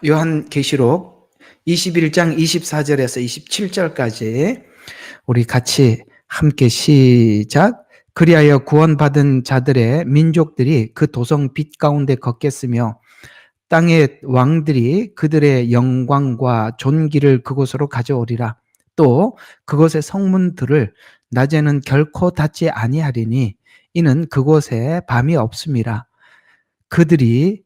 요한계시록 21장 24절에서 27절까지 우리 같이 함께 시작. 그리하여 구원받은 자들의 민족들이 그 도성 빛 가운데 걷겠으며 땅의 왕들이 그들의 영광과 존귀를 그곳으로 가져오리라. 또 그곳의 성문들을 낮에는 결코 닫지 아니하리니 이는 그곳에 밤이 없음이라. 그들이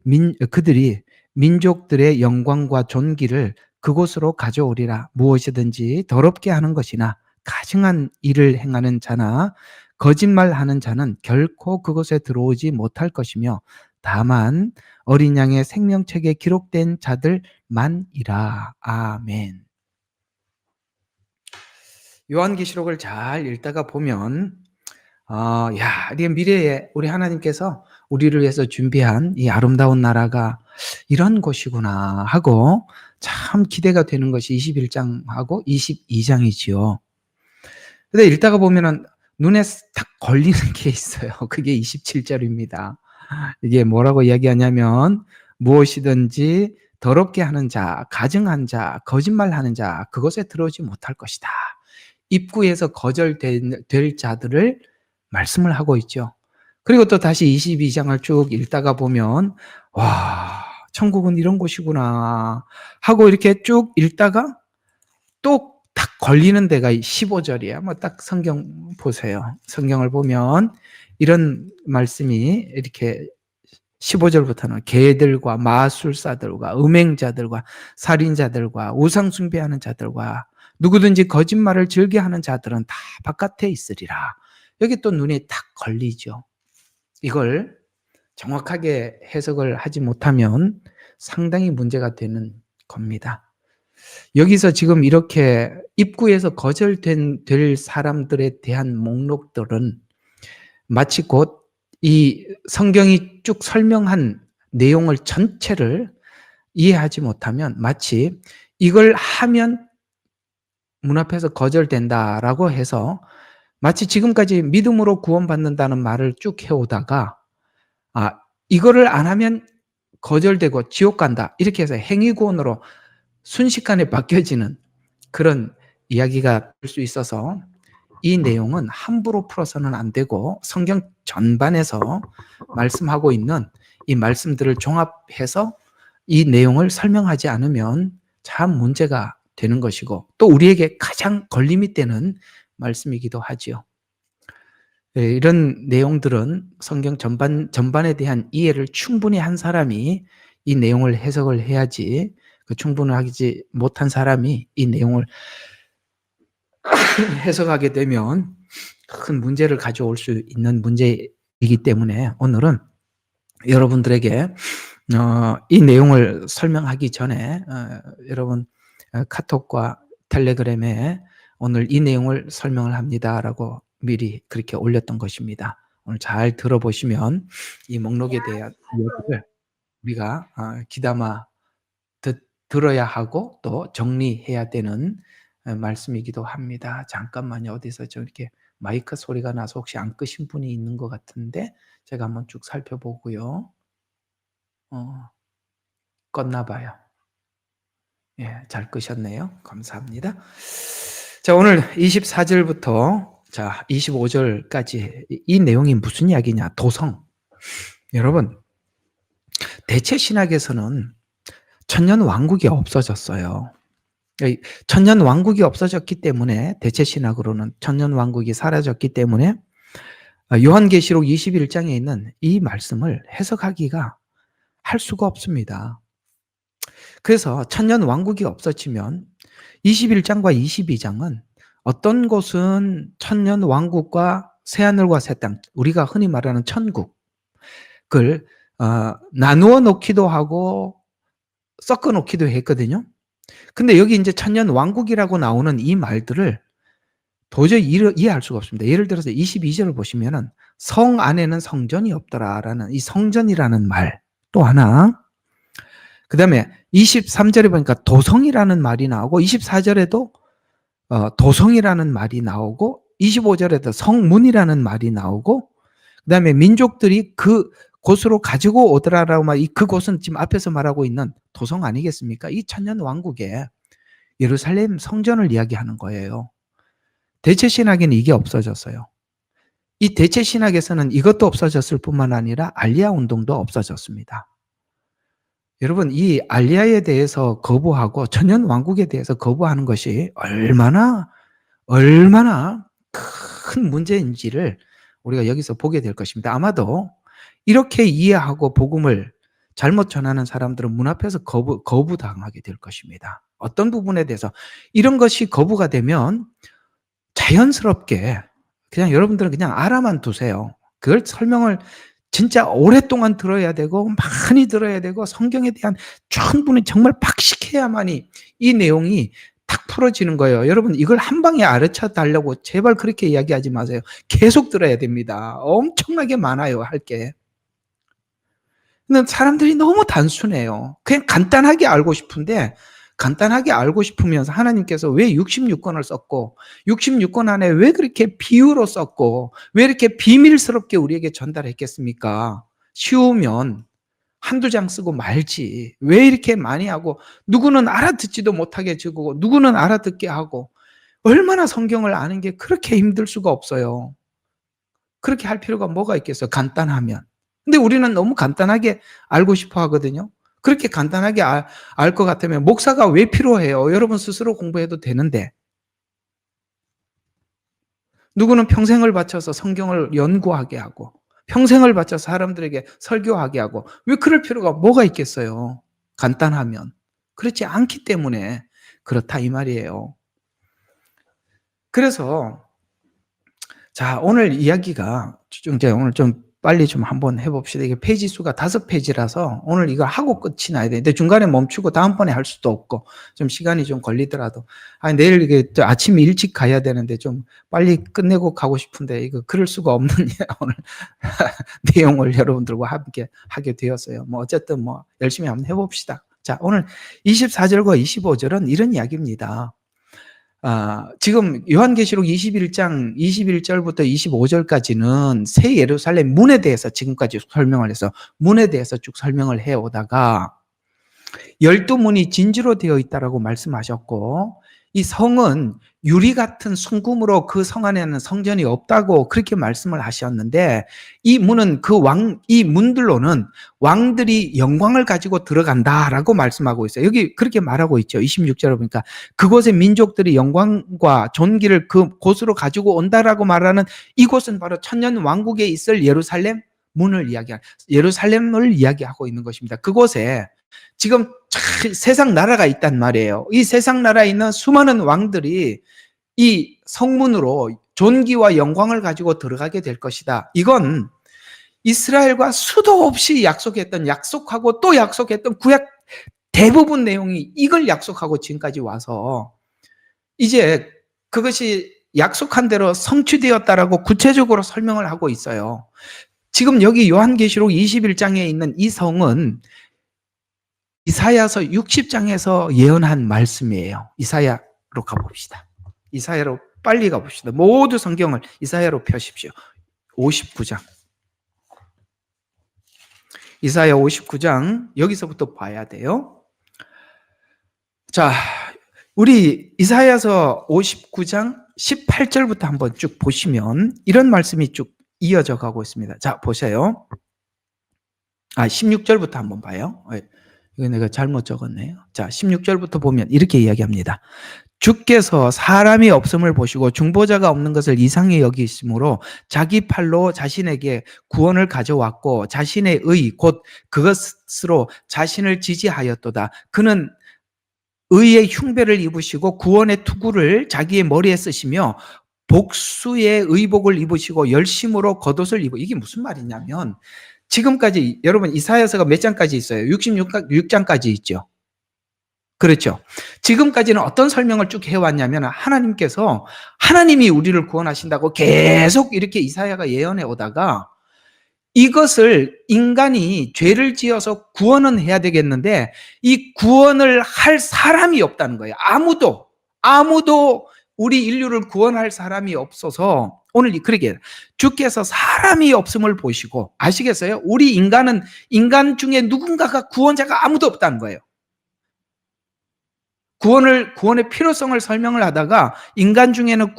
민족들의 영광과 존귀를 그곳으로 가져오리라. 무엇이든지 더럽게 하는 것이나 가증한 일을 행하는 자나 거짓말하는 자는 결코 그곳에 들어오지 못할 것이며 다만 어린 양의 생명책에 기록된 자들만이라. 아멘. 요한계시록을 잘 읽다가 보면 이 미래에 우리 하나님께서 우리를 위해서 준비한 이 아름다운 나라가 이런 곳이구나 하고 참 기대가 되는 것이 21장하고 22장이지요. 근데 읽다가 보면은 눈에 딱 걸리는 게 있어요. 그게 27절입니다. 이게 뭐라고 이야기하냐면 무엇이든지 더럽게 하는 자, 가증한 자, 거짓말하는 자, 그것에 들어오지 못할 것이다. 입구에서 거절될 자들을 말씀을 하고 있죠. 그리고 또 다시 22장을 쭉 읽다가 보면 와, 천국은 이런 곳이구나 하고 이렇게 쭉 읽다가 또 딱 걸리는 데가 15절이야. 뭐 딱 성경 보세요. 성경을 보면 이런 말씀이 이렇게 15절부터는 개들과 마술사들과 음행자들과 살인자들과 우상 숭배하는 자들과 누구든지 거짓말을 즐겨하는 자들은 다 바깥에 있으리라. 여기 또 눈에 탁 걸리죠. 이걸 정확하게 해석을 하지 못하면 상당히 문제가 되는 겁니다. 여기서 지금 이렇게 입구에서 거절될 사람들에 대한 목록들은 마치 곧 이 성경이 쭉 설명한 내용을 전체를 이해하지 못하면 마치 이걸 하면 문 앞에서 거절된다라고 해서 마치 지금까지 믿음으로 구원받는다는 말을 쭉 해오다가 이거를 안 하면 거절되고 지옥 간다 이렇게 해서 행위구원으로 순식간에 바뀌어지는 그런 이야기가 될 수 있어서 이 내용은 함부로 풀어서는 안 되고 성경 전반에서 말씀하고 있는 이 말씀들을 종합해서 이 내용을 설명하지 않으면 참 문제가 되는 것이고 또 우리에게 가장 걸림이 되는 말씀이기도 하지요. 이런 내용들은 성경 전반에 대한 이해를 충분히 한 사람이 이 내용을 해석을 해야지 충분히 하지 못한 사람이 이 내용을 해석하게 되면 큰 문제를 가져올 수 있는 문제이기 때문에 오늘은 여러분들에게 이 내용을 설명하기 전에 여러분 카톡과 텔레그램에 오늘 이 내용을 설명을 합니다라고 미리 그렇게 올렸던 것입니다. 오늘 잘 들어보시면 이 목록에 대한 이야기를 우리가 귀담아 들어야 하고 또 정리해야 되는 말씀이기도 합니다. 잠깐만요. 어디서 좀 이렇게 마이크 소리가 나서 혹시 안 끄신 분이 있는 것 같은데 제가 한번 쭉 살펴보고요. 껐나 봐요. 예, 잘 끄셨네요. 감사합니다. 자, 오늘 24절부터 25절까지 이 내용이 무슨 이야기냐? 도성. 여러분, 대체 신학에서는 천년 왕국이 없어졌어요. 천년 왕국이 없어졌기 때문에 대체 신학으로는 천년 왕국이 사라졌기 때문에 요한계시록 21장에 있는 이 말씀을 해석하기가 할 수가 없습니다. 그래서 천년 왕국이 없어지면 21장과 22장은 어떤 곳은 천년 왕국과 새하늘과 새 땅, 우리가 흔히 말하는 천국을 나누어 놓기도 하고 섞어 놓기도 했거든요. 근데 여기 이제 천년 왕국이라고 나오는 이 말들을 도저히 이해할 수가 없습니다. 예를 들어서 22절을 보시면은 성 안에는 성전이 없더라라는 이 성전이라는 말 또 하나, 그 다음에 23절에 보니까 도성이라는 말이 나오고 24절에도 도성이라는 말이 나오고 25절에도 성문이라는 말이 나오고 그 다음에 민족들이 그 곳으로 가지고 오더라라고 그곳은 지금 앞에서 말하고 있는 도성 아니겠습니까? 이 천년 왕국의 예루살렘 성전을 이야기하는 거예요. 대체 신학에는 이게 없어졌어요. 이 대체 신학에서는 이것도 없어졌을 뿐만 아니라 알리아 운동도 없어졌습니다. 여러분, 이 알리아에 대해서 거부하고 천년 왕국에 대해서 거부하는 것이 얼마나 큰 문제인지를 우리가 여기서 보게 될 것입니다. 아마도 이렇게 이해하고 복음을 잘못 전하는 사람들은 문 앞에서 거부당하게 될 것입니다. 어떤 부분에 대해서 이런 것이 거부가 되면 자연스럽게 그냥 여러분들은 그냥 알아만 두세요. 그걸 설명을 진짜 오랫동안 들어야 되고 많이 들어야 되고 성경에 대한 충분히 정말 박식해야만이 이 내용이 탁 풀어지는 거예요. 여러분, 이걸 한 방에 알아쳐 달라고 제발 그렇게 이야기하지 마세요. 계속 들어야 됩니다. 엄청나게 많아요, 할 게. 근데 사람들이 너무 단순해요. 그냥 간단하게 알고 싶은데, 간단하게 알고 싶으면서 하나님께서 왜 66권을 썼고 66권 안에 왜 그렇게 비유로 썼고 왜 이렇게 비밀스럽게 우리에게 전달했겠습니까? 쉬우면 한두 장 쓰고 말지 왜 이렇게 많이 하고 누구는 알아듣지도 못하게 적고 누구는 알아듣게 하고 얼마나 성경을 아는 게 그렇게 힘들 수가 없어요. 그렇게 할 필요가 뭐가 있겠어요? 간단하면. 근데 우리는 너무 간단하게 알고 싶어 하거든요. 그렇게 간단하게 알 것 같으면 목사가 왜 필요해요? 여러분 스스로 공부해도 되는데. 누구는 평생을 바쳐서 성경을 연구하게 하고 평생을 바쳐서 사람들에게 설교하게 하고 왜 그럴 필요가 뭐가 있겠어요? 간단하면. 그렇지 않기 때문에 그렇다 이 말이에요. 그래서 자, 오늘 이야기가 이제 오늘 좀 빨리 좀 한번 해봅시다. 이게 페이지 수가 5페이지라서 오늘 이거 하고 끝이 나야 되는데 중간에 멈추고 다음번에 할 수도 없고 좀 시간이 좀 걸리더라도 내일 이게 또 아침 일찍 가야 되는데 좀 빨리 끝내고 가고 싶은데 이거 그럴 수가 없는 오늘 내용을 여러분들과 함께 하게 되었어요. 뭐 어쨌든 뭐 열심히 한번 해봅시다. 자, 오늘 24절과 25절은 이런 이야기입니다. 지금 요한계시록 21장 21절부터 25절까지는 새 예루살렘 문에 대해서 지금까지 설명을 해서 문에 대해서 쭉 설명을 해오다가 12문이 진주로 되어 있다라고 말씀하셨고 이 성은 유리 같은 순금으로 그 성 안에는 성전이 없다고 그렇게 말씀을 하셨는데 이 문은 이 문들로는 왕들이 영광을 가지고 들어간다라고 말씀하고 있어요. 여기 그렇게 말하고 있죠. 26절에 보니까 그곳의 민족들이 영광과 존귀를 그곳으로 가지고 온다라고 말하는 이곳은 바로 천년 왕국에 있을 예루살렘 문을 예루살렘을 이야기하고 있는 것입니다. 그곳에 지금 세상 나라가 있단 말이에요. 이 세상 나라에 있는 수많은 왕들이 이 성문으로 존귀와 영광을 가지고 들어가게 될 것이다. 이건 이스라엘과 수도 없이 약속하고 또 약속했던 구약 대부분 내용이 이걸 약속하고 지금까지 와서 이제 그것이 약속한 대로 성취되었다라고 구체적으로 설명을 하고 있어요. 지금 여기 요한계시록 21장에 있는 이 성은 이사야서 60장에서 예언한 말씀이에요. 이사야로 가봅시다. 이사야로 빨리 가봅시다. 모두 성경을 이사야로 펴십시오. 59장. 이사야 59장 여기서부터 봐야 돼요. 자, 우리 이사야서 59장 18절부터 한번 쭉 보시면 이런 말씀이 쭉 이어져 가고 있습니다. 자, 보세요. 16절부터 한번 봐요. 이거 내가 잘못 적었네요. 자, 16절부터 보면 이렇게 이야기합니다. 주께서 사람이 없음을 보시고 중보자가 없는 것을 이상히 여기심으로 자기 팔로 자신에게 구원을 가져왔고 자신의 의 곧 그것으로 자신을 지지하였도다. 그는 의의 흉배를 입으시고 구원의 투구를 자기의 머리에 쓰시며 복수의 의복을 입으시고 열심으로 겉옷을 입어. 이게 무슨 말이냐면 지금까지 여러분 이사야서가 몇 장까지 있어요? 66장까지 있죠. 그렇죠. 지금까지는 어떤 설명을 쭉 해왔냐면 하나님이 우리를 구원하신다고 계속 이렇게 이사야가 예언해 오다가 이것을 인간이 죄를 지어서 구원은 해야 되겠는데 이 구원을 할 사람이 없다는 거예요. 아무도 우리 인류를 구원할 사람이 없어서 오늘 그러게 주께서 사람이 없음을 보시고, 아시겠어요? 우리 인간은 인간 중에 누군가가 구원자가 아무도 없다는 거예요. 구원의 필요성을 설명을 하다가 인간 중에는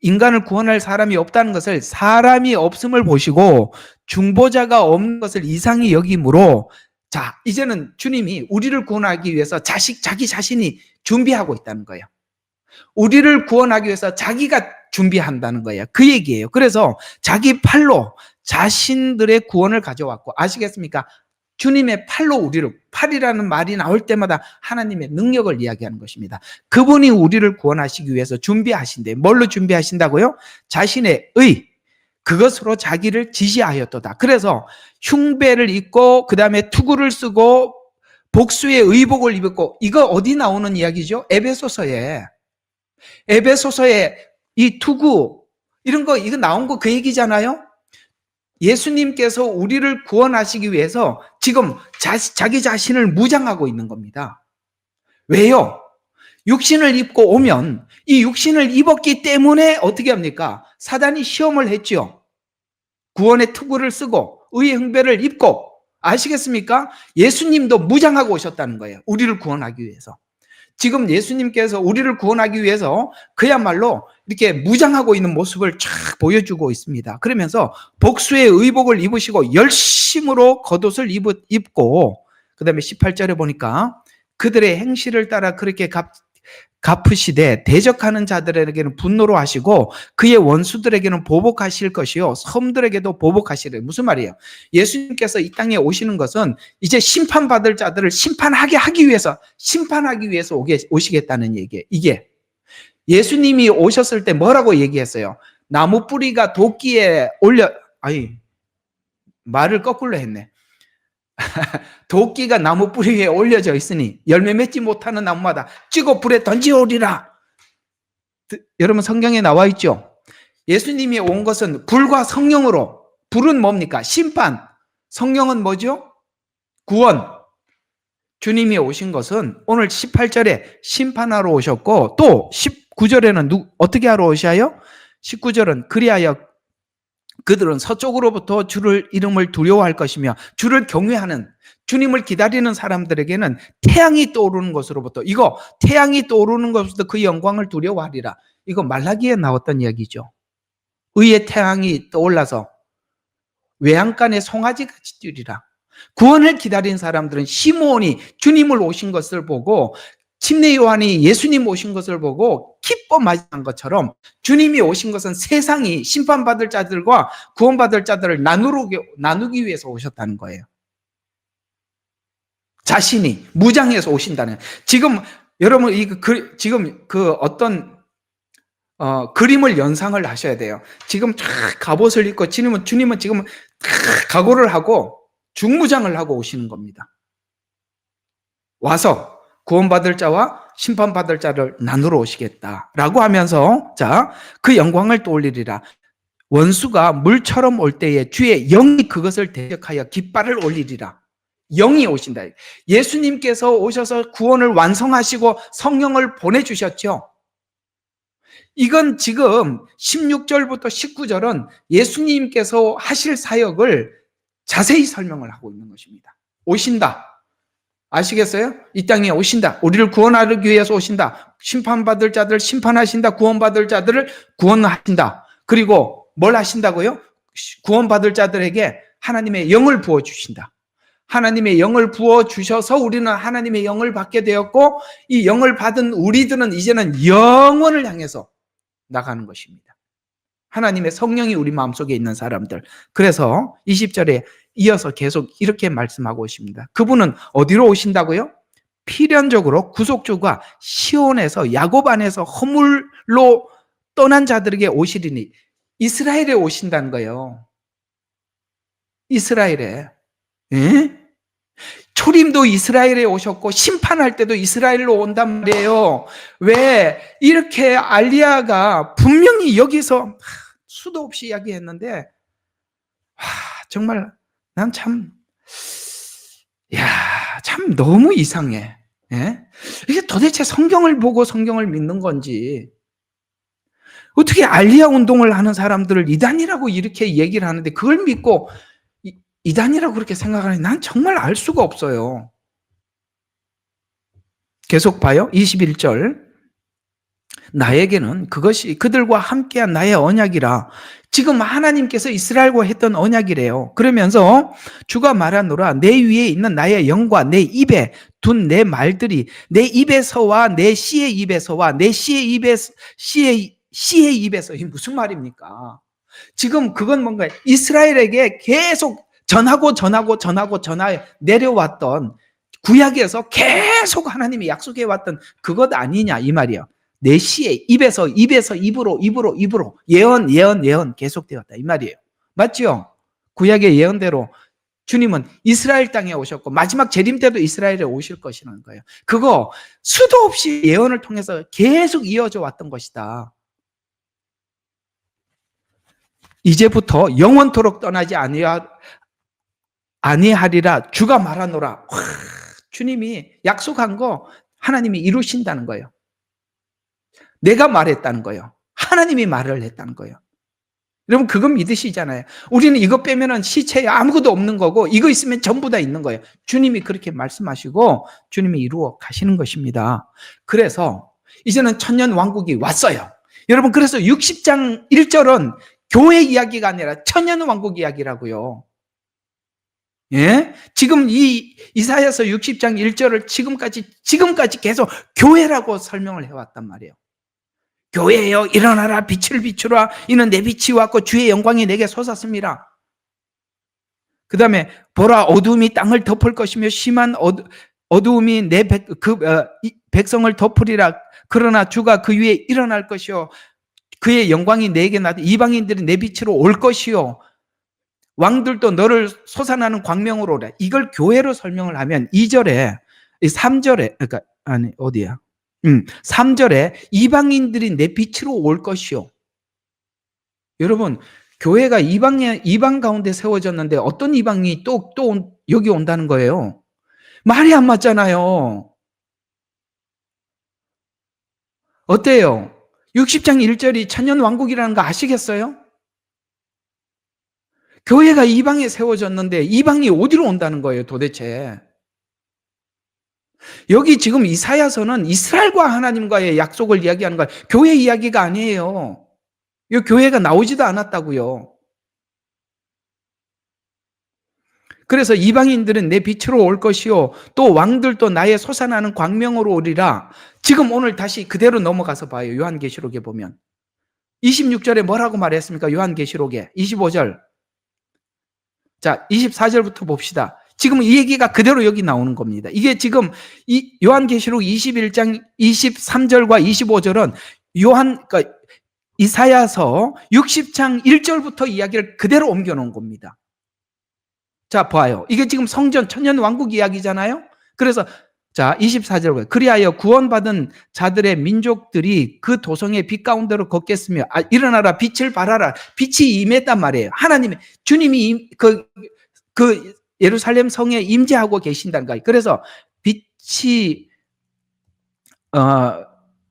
인간을 구원할 사람이 없다는 것을, 사람이 없음을 보시고 중보자가 없는 것을 이상히 여김으로, 자, 이제는 주님이 우리를 구원하기 위해서 자기 자신이 준비하고 있다는 거예요. 우리를 구원하기 위해서 자기가 준비한다는 거예요. 그 얘기예요. 그래서 자기 팔로 자신들의 구원을 가져왔고, 아시겠습니까? 주님의 팔로 팔이라는 말이 나올 때마다 하나님의 능력을 이야기하는 것입니다. 그분이 우리를 구원하시기 위해서 준비하신대. 뭘로 준비하신다고요? 자신의 그것으로 자기를 지시하였도다. 그래서 흉배를 입고, 그 다음에 투구를 쓰고, 복수의 의복을 입었고, 이거 어디 나오는 이야기죠? 에베소서에 이 투구, 이런 거, 이거 나온 거 그 얘기잖아요? 예수님께서 우리를 구원하시기 위해서 지금 자기 자신을 무장하고 있는 겁니다. 왜요? 육신을 입고 오면, 이 육신을 입었기 때문에 어떻게 합니까? 사단이 시험을 했죠. 구원의 투구를 쓰고 의의 흥배를 입고, 아시겠습니까? 예수님도 무장하고 오셨다는 거예요. 우리를 구원하기 위해서. 지금 예수님께서 우리를 구원하기 위해서 그야말로 이렇게 무장하고 있는 모습을 쫙 보여주고 있습니다. 그러면서 복수의 의복을 입으시고 열심으로 겉옷을 입고, 그 다음에 18절에 보니까 그들의 행실을 따라 그렇게 갚으시되 대적하는 자들에게는 분노로 하시고 그의 원수들에게는 보복하실 것이요 섬들에게도 보복하시래. 무슨 말이에요? 예수님께서 이 땅에 오시는 것은 이제 심판받을 자들을 심판하기 위해서 오시겠다는 얘기예요. 이게 예수님이 오셨을 때 뭐라고 얘기했어요? 나무 뿌리가 도끼에 말을 거꾸로 했네. 도끼가 나무 뿌리 위에 올려져 있으니 열매 맺지 못하는 나무마다 찌고 불에 던지오리라. 여러분, 성경에 나와 있죠? 예수님이 온 것은 불과 성령으로. 불은 뭡니까? 심판. 성령은 뭐죠? 구원. 주님이 오신 것은 오늘 18절에 심판하러 오셨고, 또 19절에는 어떻게 하러 오셔요? 19절은 그리하여 그들은 서쪽으로부터 주를 이름을 두려워할 것이며 주를 경외하는, 주님을 기다리는 사람들에게는 태양이 떠오르는 것으로부터, 태양이 떠오르는 것으로부터 그 영광을 두려워하리라. 이거 말라기에 나왔던 이야기죠. 의의 태양이 떠올라서 외양간에 송아지같이 뛰리라. 구원을 기다린 사람들은 시므온이 주님을 오신 것을 보고, 침례 요한이 예수님 오신 것을 보고 기뻐 맞이한 것처럼, 주님이 오신 것은 세상이 심판받을 자들과 구원받을 자들을 나누기 위해서 오셨다는 거예요. 자신이 무장해서 오신다는. 지금 여러분, 지금 어떤 그림을 연상을 하셔야 돼요. 지금 갑옷을 입고 주님은 지금 각오를 하고 중무장을 하고 오시는 겁니다. 와서 구원받을 자와 심판받을 자를 나누러 오시겠다라고 하면서, 자, 그 영광을 떠올리리라. 원수가 물처럼 올 때에 주의 영이 그것을 대적하여 깃발을 올리리라. 영이 오신다. 예수님께서 오셔서 구원을 완성하시고 성령을 보내주셨죠. 이건 지금 16절부터 19절은 예수님께서 하실 사역을 자세히 설명을 하고 있는 것입니다. 오신다. 아시겠어요? 이 땅에 오신다. 우리를 구원하기 위해서 오신다. 심판받을 자들을 심판하신다. 구원받을 자들을 구원하신다. 그리고 뭘 하신다고요? 구원받을 자들에게 하나님의 영을 부어주신다. 하나님의 영을 부어주셔서 우리는 하나님의 영을 받게 되었고, 이 영을 받은 우리들은 이제는 영원을 향해서 나가는 것입니다. 하나님의 성령이 우리 마음속에 있는 사람들. 그래서 20절에 이어서 계속 이렇게 말씀하고 있습니다. 그분은 어디로 오신다고요? 필연적으로 구속주가 시온에서, 야곱 안에서 허물로 떠난 자들에게 오시리니, 이스라엘에 오신다는 거예요. 이스라엘에. 예? 초림도 이스라엘에 오셨고 심판할 때도 이스라엘로 온단 말이에요. 왜? 이렇게 알리야가 분명히 여기서 수도 없이 이야기했는데, 정말 난 참 너무 이상해. 예? 이게 도대체 성경을 보고 성경을 믿는 건지, 어떻게 알리아 운동을 하는 사람들을 이단이라고 이렇게 얘기를 하는데 그걸 믿고 이단이라고 그렇게 생각하는 난 정말 알 수가 없어요. 계속 봐요. 21절. 나에게는 그것이 그들과 함께한 나의 언약이라. 지금 하나님께서 이스라엘과 했던 언약이래요. 그러면서 주가 말하노라 내 위에 있는 나의 영과 내 입에 둔 내 말들이 내 입에서와 내 씨의 입에서와 내 씨의 입에서 씨의 입에서. 이게 무슨 말입니까? 지금 그건 뭔가 이스라엘에게 계속 전하고 내려왔던 구약에서 계속 하나님이 약속해 왔던 그것 아니냐 이 말이에요. 내 시에 입에서 입으로 예언 계속되었다 이 말이에요. 맞죠? 구약의 예언대로 주님은 이스라엘 땅에 오셨고 마지막 재림 때도 이스라엘에 오실 것이라는 거예요. 그거 수도 없이 예언을 통해서 계속 이어져 왔던 것이다. 이제부터 영원토록 떠나지 아니하리라 주가 말하노라. 와, 주님이 약속한 거 하나님이 이루신다는 거예요. 내가 말했다는 거예요. 하나님이 말을 했다는 거예요. 여러분 그건 믿으시잖아요. 우리는 이거 빼면은 시체에 아무것도 없는 거고 이거 있으면 전부 다 있는 거예요. 주님이 그렇게 말씀하시고 주님이 이루어 가시는 것입니다. 그래서 이제는 천년 왕국이 왔어요. 여러분 그래서 60장 1절은 교회 이야기가 아니라 천년 왕국 이야기라고요. 예? 지금 이 이사야서 60장 1절을 지금까지 계속 교회라고 설명을 해왔단 말이에요. 교회여 일어나라 빛을 비추라 이는 내 빛이 왔고 주의 영광이 내게 솟았습니다. 그 다음에 보라 어두움이 땅을 덮을 것이며 심한 어두움이 내 백성을 덮으리라. 그러나 주가 그 위에 일어날 것이요 그의 영광이 내게 나타 이방인들이 내 빛으로 올 것이요 왕들도 너를 솟아나는 광명으로 오라. 이걸 교회로 설명을 하면 2절에 3절에 그러니까 아니 어디야? 3절에 이방인들이 내 빛으로 올 것이요. 여러분 교회가 이방 가운데 세워졌는데 어떤 이방이 또 여기 온다는 거예요. 말이 안 맞잖아요. 어때요? 60장 1절이 천년 왕국이라는 거 아시겠어요? 교회가 이방에 세워졌는데 이방이 어디로 온다는 거예요 도대체? 여기 지금 이사야서는 이스라엘과 하나님과의 약속을 이야기하는 거예요. 교회 이야기가 아니에요. 이 교회가 나오지도 않았다고요. 그래서 이방인들은 내 빛으로 올 것이요 또 왕들도 나의 솟아나는 광명으로 오리라. 지금 오늘 다시 그대로 넘어가서 봐요. 요한계시록에 보면 26절에 뭐라고 말했습니까? 요한계시록에 25절. 자 24절부터 봅시다. 지금 이 얘기가 그대로 여기 나오는 겁니다. 이게 지금 이 요한계시록 21장 23절과 25절은 그러니까 이사야서 60장 1절부터 이야기를 그대로 옮겨놓은 겁니다. 자 봐요. 이게 지금 성전 천년 왕국 이야기잖아요. 그래서 자 24절 그리하여 구원받은 자들의 민족들이 그 도성의 빛 가운데로 걷겠으며 일어나라 빛을 발하라. 빛이 임했단 말이에요. 하나님의 주님이 그 예루살렘 성에 임재하고 계신다는 거예요. 그래서 빛이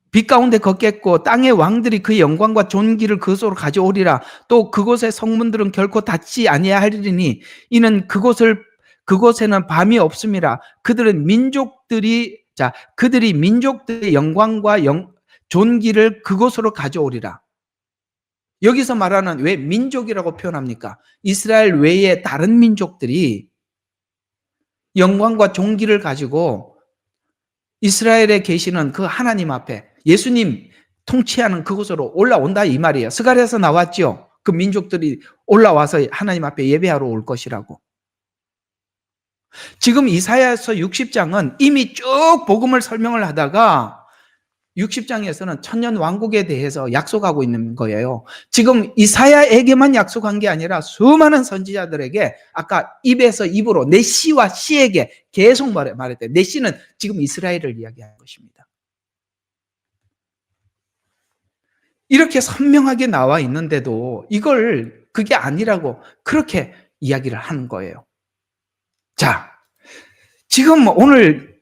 빛 가운데 걷겠고 땅의 왕들이 그의 영광과 존귀를 그곳으로 가져오리라. 또 그곳의 성문들은 결코 닫지 아니하리니 이는 그곳에는 밤이 없음이라. 그들이 민족들의 영광과 존귀를 그곳으로 가져오리라. 여기서 말하는 왜 민족이라고 표현합니까? 이스라엘 외에 다른 민족들이 영광과 존귀를 가지고 이스라엘에 계시는 그 하나님 앞에 예수님 통치하는 그곳으로 올라온다 이 말이에요. 스가랴에서 나왔죠. 그 민족들이 올라와서 하나님 앞에 예배하러 올 것이라고. 지금 이사야서 60장은 이미 쭉 복음을 설명을 하다가 60장에서는 천년 왕국에 대해서 약속하고 있는 거예요. 지금 이사야에게만 약속한 게 아니라 수많은 선지자들에게 아까 입에서 입으로 내 씨와 씨에게 계속 말했대요. 내 씨는 지금 이스라엘을 이야기하는 것입니다. 이렇게 선명하게 나와 있는데도 이걸 그게 아니라고 그렇게 이야기를 하는 거예요. 자, 지금 오늘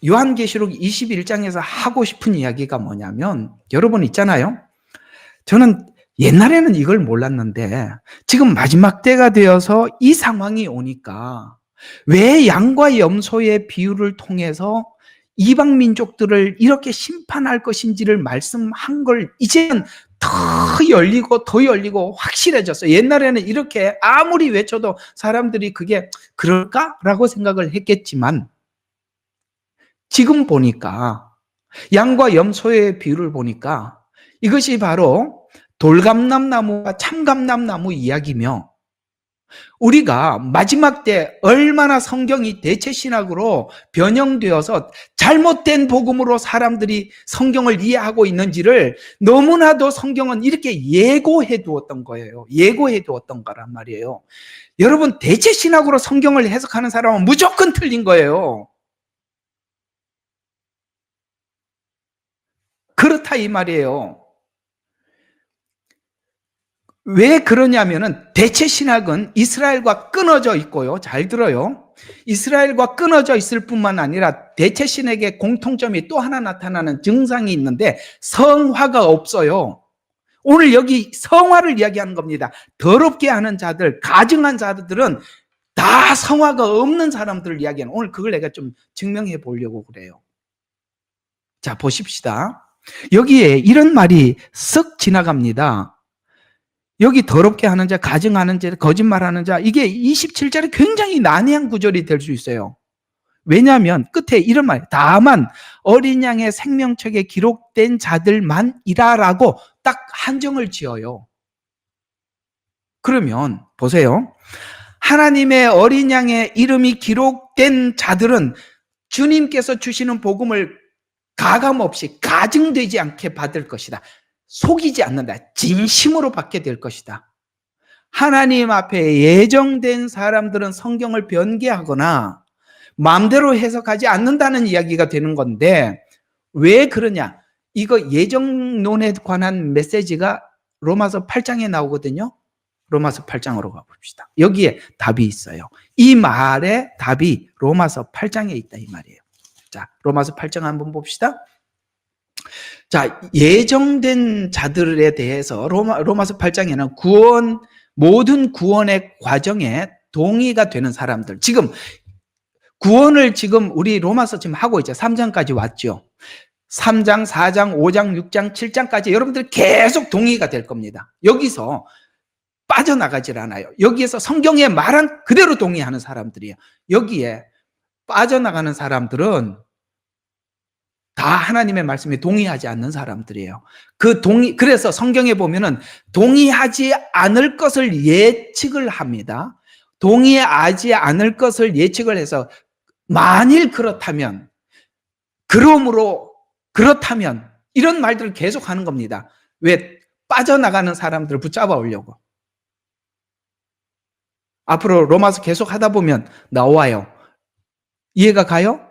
요한계시록 21장에서 하고 싶은 이야기가 뭐냐면 여러분 있잖아요. 저는 옛날에는 이걸 몰랐는데 지금 마지막 때가 되어서 이 상황이 오니까 왜 양과 염소의 비유를 통해서 이방 민족들을 이렇게 심판할 것인지를 말씀한 걸 이제는 더 열리고 확실해졌어요. 옛날에는 이렇게 아무리 외쳐도 사람들이 그게 그럴까라고 생각을 했겠지만 지금 보니까 양과 염소의 비유를 보니까 이것이 바로 돌감람나무와 참감람나무 이야기며 우리가 마지막 때 얼마나 성경이 대체신학으로 변형되어서 잘못된 복음으로 사람들이 성경을 이해하고 있는지를 너무나도 성경은 이렇게 예고해 두었던 거예요. 예고해 두었던 거란 말이에요. 여러분, 대체신학으로 성경을 해석하는 사람은 무조건 틀린 거예요. 그렇다 이 말이에요. 왜 그러냐면은 대체 신학은 이스라엘과 끊어져 있고요. 잘 들어요. 이스라엘과 끊어져 있을 뿐만 아니라 대체 신학의 공통점이 또 하나 나타나는 증상이 있는데 성화가 없어요. 오늘 여기 성화를 이야기하는 겁니다. 더럽게 하는 자들, 가증한 자들은 다 성화가 없는 사람들을 이야기하는, 오늘 그걸 내가 좀 증명해 보려고 그래요. 자, 보십시다. 여기에 이런 말이 쓱 지나갑니다. 여기 더럽게 하는 자, 가증하는 자, 거짓말하는 자, 이게 27절에 굉장히 난해한 구절이 될 수 있어요. 왜냐하면 끝에 이런 말, 다만 어린 양의 생명책에 기록된 자들만이라라고 딱 한정을 지어요. 그러면 보세요. 하나님의 어린 양의 이름이 기록된 자들은 주님께서 주시는 복음을 가감없이 가증되지 않게 받을 것이다. 속이지 않는다. 진심으로 받게 될 것이다. 하나님 앞에 예정된 사람들은 성경을 변개하거나 마음대로 해석하지 않는다는 이야기가 되는 건데 왜 그러냐? 이거 예정론에 관한 메시지가 로마서 8장에 나오거든요. 로마서 8장으로 가봅시다. 여기에 답이 있어요. 이 말의 답이 로마서 8장에 있다 이 말이에요. 자, 로마서 8장 한번 봅시다. 자, 예정된 자들에 대해서 로마서 8장에는 모든 구원의 과정에 동의가 되는 사람들. 지금 구원을 지금 우리 로마서 지금 하고 있죠. 3장까지 왔죠. 3장, 4장, 5장, 6장, 7장까지 여러분들 계속 동의가 될 겁니다. 여기서 빠져나가질 않아요. 여기에서 성경에 말한 그대로 동의하는 사람들이에요. 여기에 빠져나가는 사람들은 다 하나님의 말씀에 동의하지 않는 사람들이에요. 그래서 성경에 보면은 동의하지 않을 것을 예측을 합니다. 동의하지 않을 것을 예측을 해서 만일 그렇다면, 그렇다면 이런 말들을 계속 하는 겁니다. 왜? 빠져나가는 사람들을 붙잡아 오려고. 앞으로 로마서 계속 하다 보면 나와요. 이해가 가요?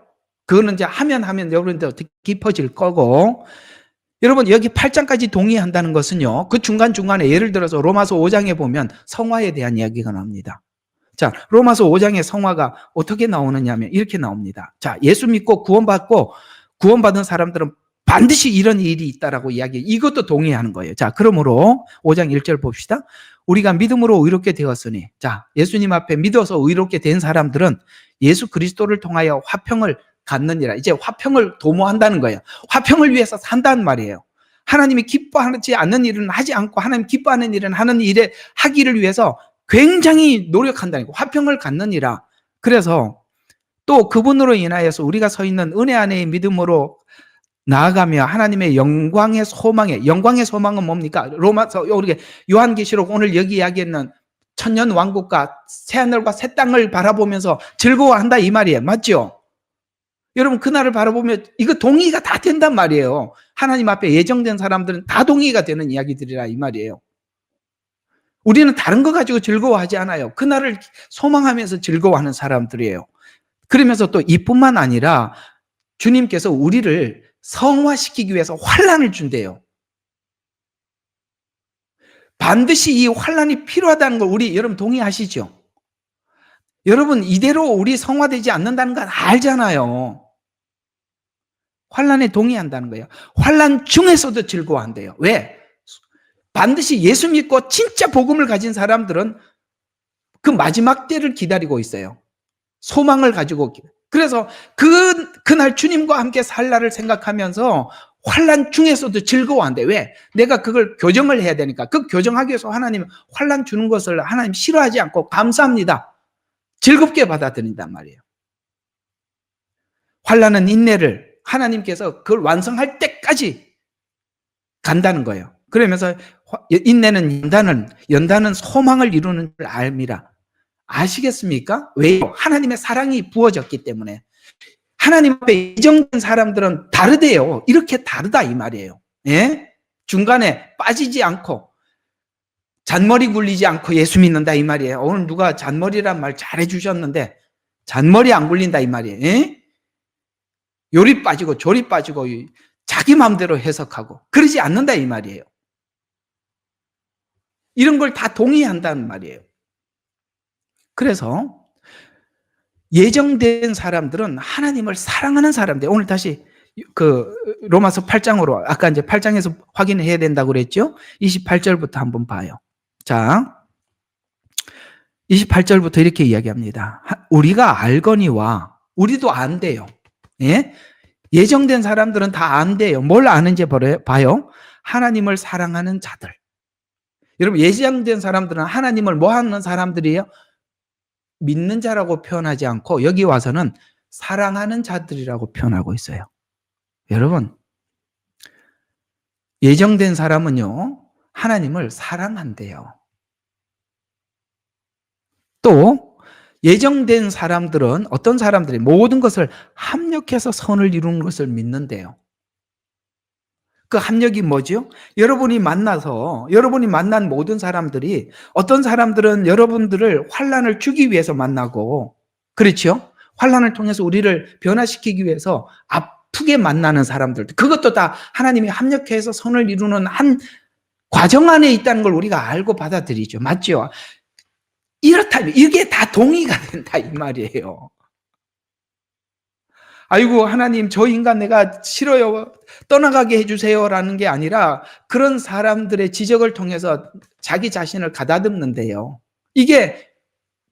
그거는 이제 하면 여러분들 더 깊어질 거고, 여러분 여기 8장까지 동의한다는 것은요, 그 중간중간에 예를 들어서 로마서 5장에 보면 성화에 대한 이야기가 나옵니다. 자, 로마서 5장의 성화가 어떻게 나오느냐면 이렇게 나옵니다. 자, 예수 믿고 구원받은 사람들은 반드시 이런 일이 있다라고 이것도 동의하는 거예요. 자, 그러므로 5장 1절 봅시다. 우리가 믿음으로 의롭게 되었으니, 자, 예수님 앞에 믿어서 의롭게 된 사람들은 예수 그리스도를 통하여 화평을 갖느니라. 이제 화평을 도모한다는 거예요. 화평을 위해서 산다는 말이에요. 하나님이 기뻐하지 않는 일은 하지 않고 하나님 기뻐하는 일은 하는 일에 하기를 위해서 굉장히 노력한다는 거예요. 화평을 갖느니라. 그래서 또 그분으로 인하여서 우리가 서 있는 은혜 안의 믿음으로 나아가며 하나님의 영광의 소망은 뭡니까? 로마서 우리 요한계시록 오늘 여기 이야기했는 천년 왕국과 새하늘과 새 땅을 바라보면서 즐거워한다 이 말이에요. 맞죠? 여러분 그날을 바라보면 이거 동의가 다 된단 말이에요. 하나님 앞에 예정된 사람들은 다 동의가 되는 이야기들이라 이 말이에요. 우리는 다른 거 가지고 즐거워하지 않아요. 그날을 소망하면서 즐거워하는 사람들이에요. 그러면서 또 이뿐만 아니라 주님께서 우리를 성화시키기 위해서 환난을 준대요. 반드시 이 환난이 필요하다는 걸 여러분 동의하시죠? 여러분 이대로 우리 성화되지 않는다는 건 알잖아요. 환난에 동의한다는 거예요. 환난 중에서도 즐거워한대요. 왜? 반드시 예수 믿고 진짜 복음을 가진 사람들은 그 마지막 때를 기다리고 있어요. 소망을 가지고. 그래서 그날 주님과 함께 살 날을 생각하면서 환난 중에서도 즐거워한대. 왜? 내가 그걸 교정을 해야 되니까. 그 교정하기 위해서 하나님 환난 주는 것을 하나님 싫어하지 않고 감사합니다. 즐겁게 받아들인단 말이에요. 환난은 인내를 하나님께서 그걸 완성할 때까지 간다는 거예요. 그러면서 인내는 연단은 소망을 이루는 줄 알미라. 아시겠습니까? 왜요? 하나님의 사랑이 부어졌기 때문에. 하나님 앞에 예정된 사람들은 다르대요. 이렇게 다르다 이 말이에요. 예? 중간에 빠지지 않고 잔머리 굴리지 않고 예수 믿는다 이 말이에요. 오늘 누가 잔머리란 말 잘해 주셨는데 잔머리 안 굴린다 이 말이에요. 예? 요리 빠지고 조리 빠지고 자기 마음대로 해석하고 그러지 않는다 이 말이에요. 이런 걸 다 동의한다는 말이에요. 그래서 예정된 사람들은 하나님을 사랑하는 사람들. 오늘 다시 그 로마서 8장으로 아까 이제 8장에서 확인해야 된다고 그랬죠? 28절부터 한번 봐요. 자, 28절부터 이렇게 이야기합니다. 우리가 알거니와 우리도 안대요. 예? 예정된 사람들은 다 안대요. 뭘 아는지 봐요. 하나님을 사랑하는 자들. 여러분 예정된 사람들은 하나님을 뭐 하는 사람들이에요? 믿는 자라고 표현하지 않고 여기 와서는 사랑하는 자들이라고 표현하고 있어요. 여러분 예정된 사람은요 하나님을 사랑한대요. 또 예정된 사람들은 어떤 사람들이 모든 것을 합력해서 선을 이루는 것을 믿는데요. 그 합력이 뭐죠? 여러분이 만난 모든 사람들이 어떤 사람들은 여러분들을 환난을 주기 위해서 만나고 그렇죠? 환난을 통해서 우리를 변화시키기 위해서 아프게 만나는 사람들 그것도 다 하나님이 합력해서 선을 이루는 한 과정 안에 있다는 걸 우리가 알고 받아들이죠. 맞죠? 이렇다면 이게 다 동의가 된다 이 말이에요. 아이고 하나님 저 인간 내가 싫어요 떠나가게 해주세요라는 게 아니라 그런 사람들의 지적을 통해서 자기 자신을 가다듬는데요. 이게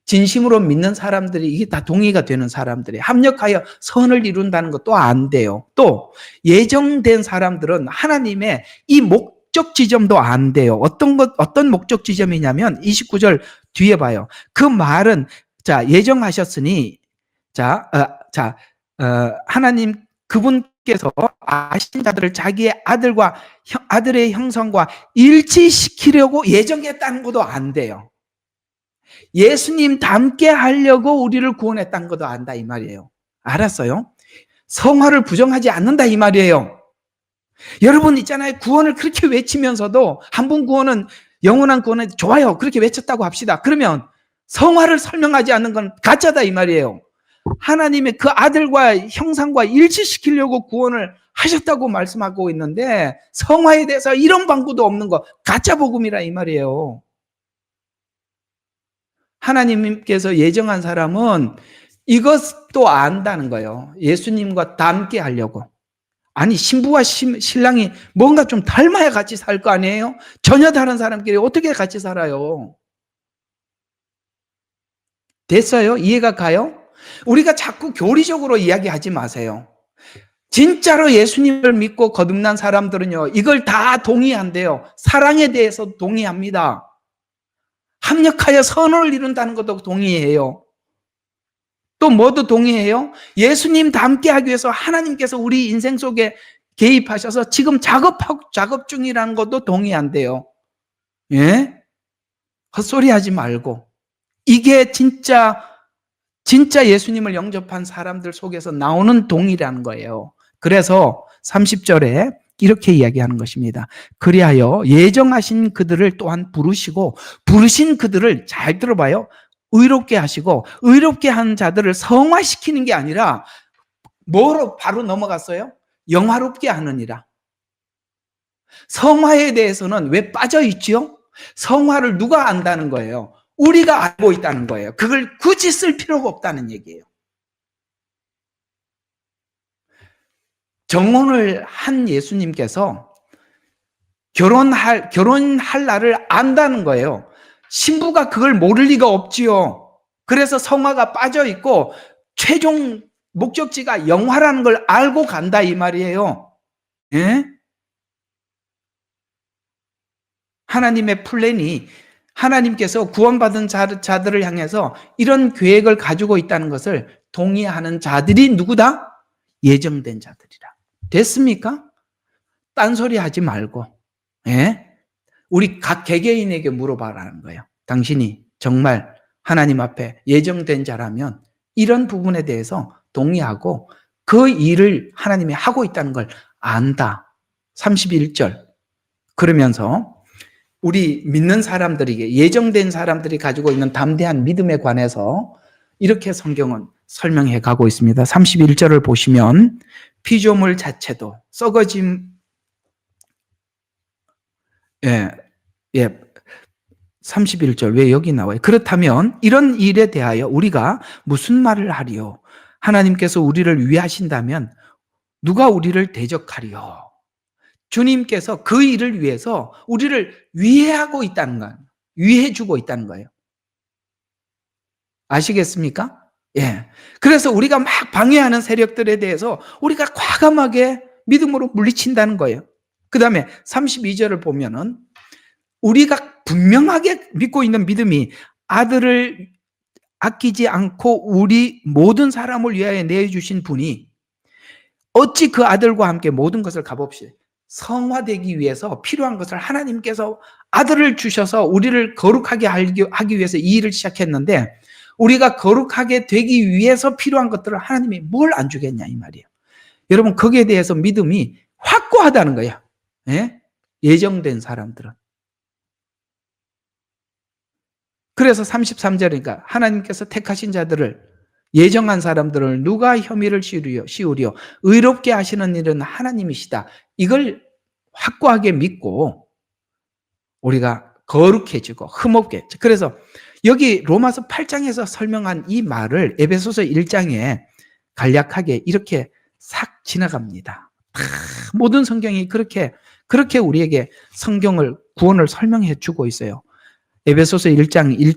진심으로 믿는 사람들이 이게 다 동의가 되는 사람들이 합력하여 선을 이룬다는 것도 안 돼요. 또 예정된 사람들은 하나님의 이 목적 지점도 안 돼요. 어떤 목적 지점이냐면 29절 뒤에 봐요. 그 말은 자 예정하셨으니 하나님 그분께서 아신 자들을 자기의 아들의 형상과 일치시키려고 예정했다는 것도 안 돼요. 예수님 닮게 하려고 우리를 구원했다는 것도 안다 이 말이에요. 알았어요? 성화를 부정하지 않는다 이 말이에요. 여러분 있잖아요. 구원을 그렇게 외치면서도 한 번 구원은 영원한 구원은 좋아요. 그렇게 외쳤다고 합시다. 그러면 성화를 설명하지 않는 건 가짜다 이 말이에요. 하나님의 그 아들과 형상과 일치시키려고 구원을 하셨다고 말씀하고 있는데 성화에 대해서 이런 방구도 없는 거 가짜 복음이라 이 말이에요. 하나님께서 예정한 사람은 이것도 안다는 거예요. 예수님과 닮게 하려고. 아니 신부와 신랑이 뭔가 좀 닮아야 같이 살 거 아니에요? 전혀 다른 사람끼리 어떻게 같이 살아요? 됐어요? 이해가 가요? 우리가 자꾸 교리적으로 이야기하지 마세요. 진짜로 예수님을 믿고 거듭난 사람들은요 이걸 다 동의한대요. 사랑에 대해서 동의합니다. 합력하여 선을 이룬다는 것도 동의해요. 또 뭐도 동의해요? 예수님 닮게 하기 위해서 하나님께서 우리 인생 속에 개입하셔서 지금 작업 중이라는 것도 동의한대요. 예? 헛소리 하지 말고 이게 진짜 예수님을 영접한 사람들 속에서 나오는 동의라는 거예요. 그래서 30절에 이렇게 이야기하는 것입니다. 그리하여 예정하신 그들을 또한 부르시고 부르신 그들을 잘 들어봐요. 의롭게 하시고 의롭게 한 자들을 성화시키는 게 아니라 뭐로 바로 넘어갔어요? 영화롭게 하느니라. 성화에 대해서는 왜 빠져 있죠? 성화를 누가 안다는 거예요? 우리가 알고 있다는 거예요. 그걸 굳이 쓸 필요가 없다는 얘기예요. 정혼을 한 예수님께서 결혼할 날을 안다는 거예요. 신부가 그걸 모를 리가 없지요. 그래서 성화가 빠져 있고 최종 목적지가 영화라는 걸 알고 간다 이 말이에요. 예? 하나님의 플랜이 하나님께서 구원받은 자들을 향해서 이런 계획을 가지고 있다는 것을 동의하는 자들이 누구다? 예정된 자들이라. 됐습니까? 딴소리 하지 말고, 예? 우리 각 개개인에게 물어봐라는 거예요. 당신이 정말 하나님 앞에 예정된 자라면 이런 부분에 대해서 동의하고 그 일을 하나님이 하고 있다는 걸 안다. 31절. 그러면서 우리 믿는 사람들에게, 예정된 사람들이 가지고 있는 담대한 믿음에 관해서 이렇게 성경은 설명해 가고 있습니다. 31절을 보시면 피조물 자체도 썩어짐, 예, 예, 31절 왜 여기 나와요? 그렇다면 이런 일에 대하여 우리가 무슨 말을 하리요? 하나님께서 우리를 위하신다면 누가 우리를 대적하리요? 주님께서 그 일을 위해서 우리를 위해하고 있다는 거예요. 위해주고 있다는 거예요. 아시겠습니까? 예. 그래서 우리가 막 방해하는 세력들에 대해서 우리가 과감하게 믿음으로 물리친다는 거예요. 그 다음에 32절을 보면은 우리가 분명하게 믿고 있는 믿음이 아들을 아끼지 않고 우리 모든 사람을 위하여 내주신 분이 어찌 그 아들과 함께 모든 것을 값없이 성화되기 위해서 필요한 것을 하나님께서 아들을 주셔서 우리를 거룩하게 하기 위해서 이 일을 시작했는데 우리가 거룩하게 되기 위해서 필요한 것들을 하나님이 뭘 안 주겠냐 이 말이에요. 여러분 거기에 대해서 믿음이 확고하다는 거예요. 예? 예정된 사람들은. 그래서 33절이니까 하나님께서 택하신 자들을 예정한 사람들을 누가 혐의를 씌우려 의롭게 하시는 일은 하나님이시다. 이걸 확고하게 믿고 우리가 거룩해지고 흠없게. 그래서 여기 로마서 8장에서 설명한 이 말을 에베소서 1장에 간략하게 이렇게 싹 지나갑니다. 모든 성경이 그렇게 우리에게 성경을 구원을 설명해 주고 있어요. 에베소서 1장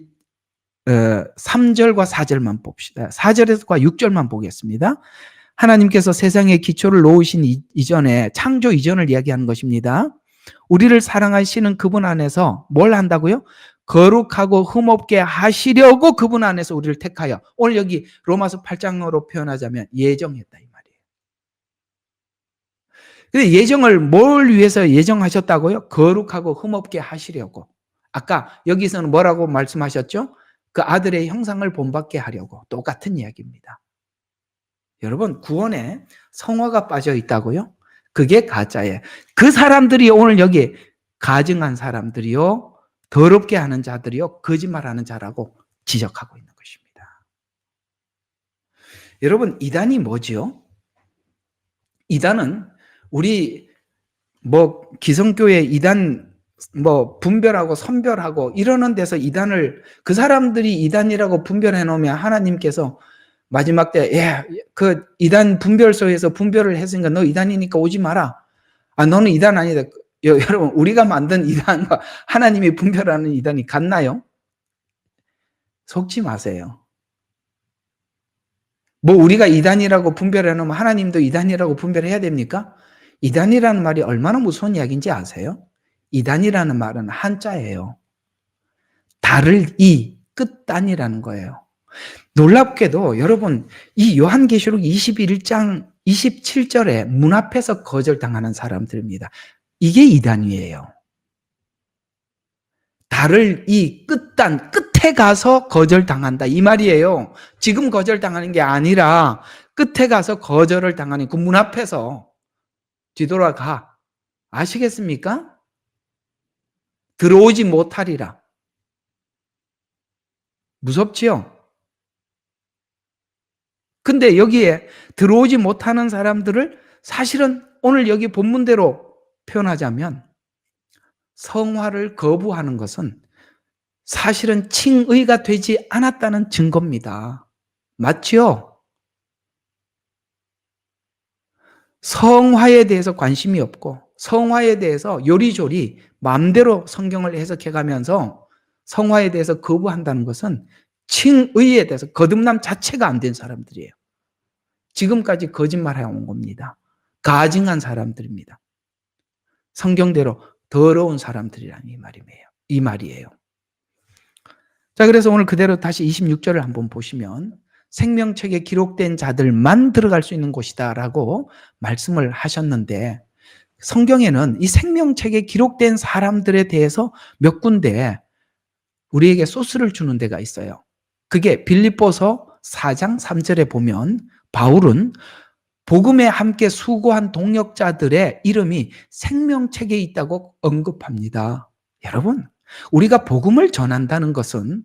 3절과 4절만 봅시다. 4절과 6절만 보겠습니다. 하나님께서 세상의 기초를 놓으신 이전에 창조 이전을 이야기하는 것입니다. 우리를 사랑하시는 그분 안에서 뭘 한다고요? 거룩하고 흠없게 하시려고 그분 안에서 우리를 택하여, 오늘 여기 로마서 8장으로 표현하자면 예정했다 이 말이에요. 근데 예정을 뭘 위해서 예정하셨다고요? 거룩하고 흠없게 하시려고. 아까 여기서는 뭐라고 말씀하셨죠? 그 아들의 형상을 본받게 하려고. 똑같은 이야기입니다. 여러분 구원에 성화가 빠져 있다고요? 그게 가짜예요. 그 사람들이 오늘 여기 가증한 사람들이요, 더럽게 하는 자들이요, 거짓말하는 자라고 지적하고 있는 것입니다. 여러분 이단이 뭐지요? 이단은 우리 기성교회 이단 분별하고 선별하고 이러는 데서 이단을, 그 사람들이 이단이라고 분별해 놓으면 하나님께서 마지막 때 그 이단 분별소에서 분별을 했으니까 너 이단이니까 오지 마라. 너는 이단 아니다. 여러분 우리가 만든 이단과 하나님이 분별하는 이단이 같나요? 속지 마세요. 우리가 이단이라고 분별해 놓으면 하나님도 이단이라고 분별해야 됩니까? 이단이라는 말이 얼마나 무서운 이야기인지 아세요? 이단이라는 말은 한자예요. 달을 끝단이라는 거예요. 놀랍게도 여러분 이 요한계시록 21장 27절에 문 앞에서 거절당하는 사람들입니다. 이게 이단이에요. 달을 끝단 끝에 가서 거절당한다 이 말이에요. 지금 거절당하는 게 아니라 끝에 가서 거절을 당하는 그 문 앞에서 뒤돌아가. 아시겠습니까? 들어오지 못하리라. 무섭지요? 근데 여기에 들어오지 못하는 사람들을 사실은 오늘 여기 본문대로 표현하자면 성화를 거부하는 것은 사실은 칭의가 되지 않았다는 증거입니다. 맞죠? 성화에 대해서 관심이 없고 성화에 대해서 요리조리 마음대로 성경을 해석해 가면서 성화에 대해서 거부한다는 것은 칭의에 대해서 거듭남 자체가 안 된 사람들이에요. 지금까지 거짓말해온 겁니다. 가증한 사람들입니다. 성경대로 더러운 사람들이라는 이 말이에요. 자, 그래서 오늘 그대로 다시 26절을 한번 보시면 생명책에 기록된 자들만 들어갈 수 있는 곳이다라고 말씀을 하셨는데, 성경에는 이 생명책에 기록된 사람들에 대해서 몇 군데 우리에게 소스를 주는 데가 있어요. 그게 빌립보서 4장 3절에 보면 바울은 복음에 함께 수고한 동역자들의 이름이 생명책에 있다고 언급합니다. 여러분, 우리가 복음을 전한다는 것은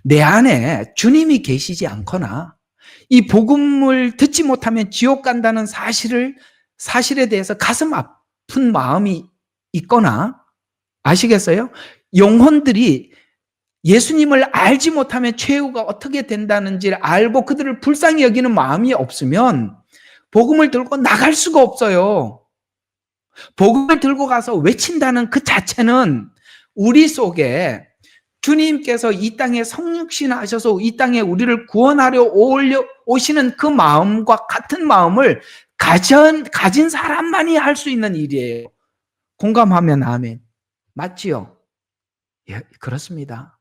내 안에 주님이 계시지 않거나 이 복음을 듣지 못하면 지옥 간다는 사실에 대해서 가슴 아픈 마음이 있거나, 아시겠어요? 영혼들이 예수님을 알지 못하면 최후가 어떻게 된다는지를 알고 그들을 불쌍히 여기는 마음이 없으면 복음을 들고 나갈 수가 없어요. 복음을 들고 가서 외친다는 그 자체는 우리 속에 주님께서 이 땅에 성육신 하셔서 이 땅에 우리를 구원하려 오시는 그 마음과 같은 마음을 가진 사람만이 할 수 있는 일이에요. 공감하면 아멘. 맞지요? 예, 그렇습니다.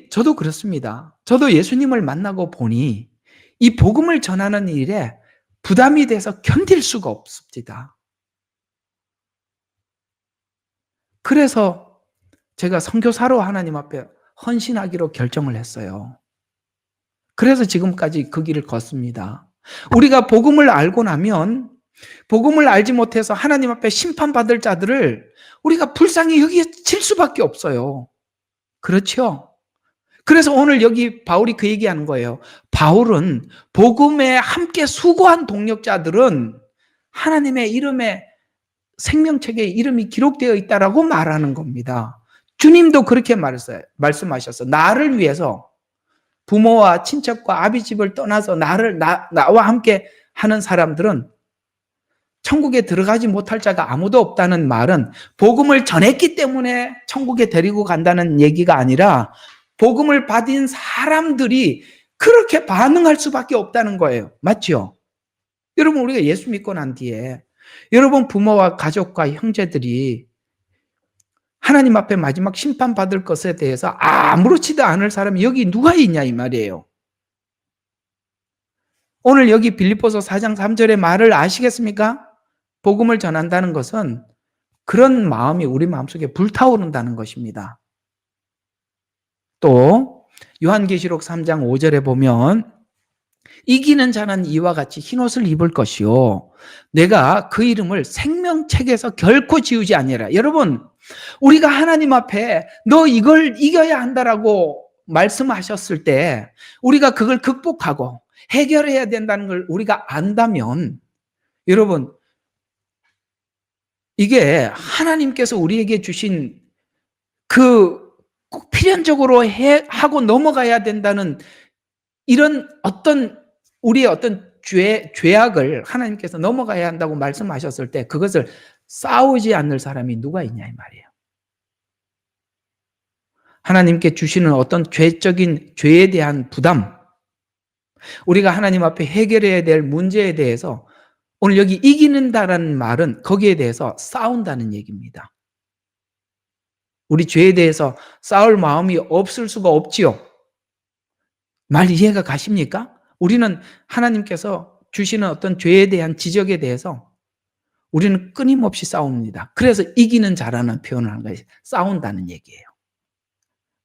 저도 그렇습니다. 저도 예수님을 만나고 보니 이 복음을 전하는 일에 부담이 돼서 견딜 수가 없습니다. 그래서 제가 선교사로 하나님 앞에 헌신하기로 결정을 했어요. 그래서 지금까지 그 길을 걷습니다. 우리가 복음을 알고 나면 복음을 알지 못해서 하나님 앞에 심판받을 자들을 우리가 불쌍히 여길 수밖에 없어요. 그렇죠? 그래서 오늘 여기 바울이 그 얘기하는 거예요. 바울은 복음에 함께 수고한 동역자들은 하나님의 이름에 생명책에 이름이 기록되어 있다라고 말하는 겁니다. 주님도 그렇게 말씀하셨어. 나를 위해서 부모와 친척과 아비집을 떠나서 나와 함께 하는 사람들은 천국에 들어가지 못할 자가 아무도 없다는 말은 복음을 전했기 때문에 천국에 데리고 간다는 얘기가 아니라 복음을 받은 사람들이 그렇게 반응할 수밖에 없다는 거예요. 맞죠? 여러분, 우리가 예수 믿고 난 뒤에 여러분 부모와 가족과 형제들이 하나님 앞에 마지막 심판받을 것에 대해서 아무렇지도 않을 사람이 여기 누가 있냐 이 말이에요. 오늘 여기 빌립보서 4장 3절의 말을 아시겠습니까? 복음을 전한다는 것은 그런 마음이 우리 마음속에 불타오른다는 것입니다. 또 요한계시록 3장 5절에 보면 이기는 자는 이와 같이 흰옷을 입을 것이요 내가 그 이름을 생명책에서 결코 지우지 아니하리라. 여러분, 우리가 하나님 앞에 너 이걸 이겨야 한다라고 말씀하셨을 때 우리가 그걸 극복하고 해결해야 된다는 걸 우리가 안다면, 여러분, 이게 하나님께서 우리에게 주신 그 꼭 필연적으로 하고 넘어가야 된다는 이런 우리의 어떤 죄악을 하나님께서 넘어가야 한다고 말씀하셨을 때 그것을 싸우지 않을 사람이 누가 있냐 이 말이에요. 하나님께 주시는 어떤 죄에 대한 부담, 우리가 하나님 앞에 해결해야 될 문제에 대해서 오늘 여기 이기는다라는 말은 거기에 대해서 싸운다는 얘기입니다. 우리 죄에 대해서 싸울 마음이 없을 수가 없지요. 말 이해가 가십니까? 우리는 하나님께서 주시는 어떤 죄에 대한 지적에 대해서 우리는 끊임없이 싸웁니다. 그래서 이기는 자라는 표현을 한 거예요. 싸운다는 얘기예요.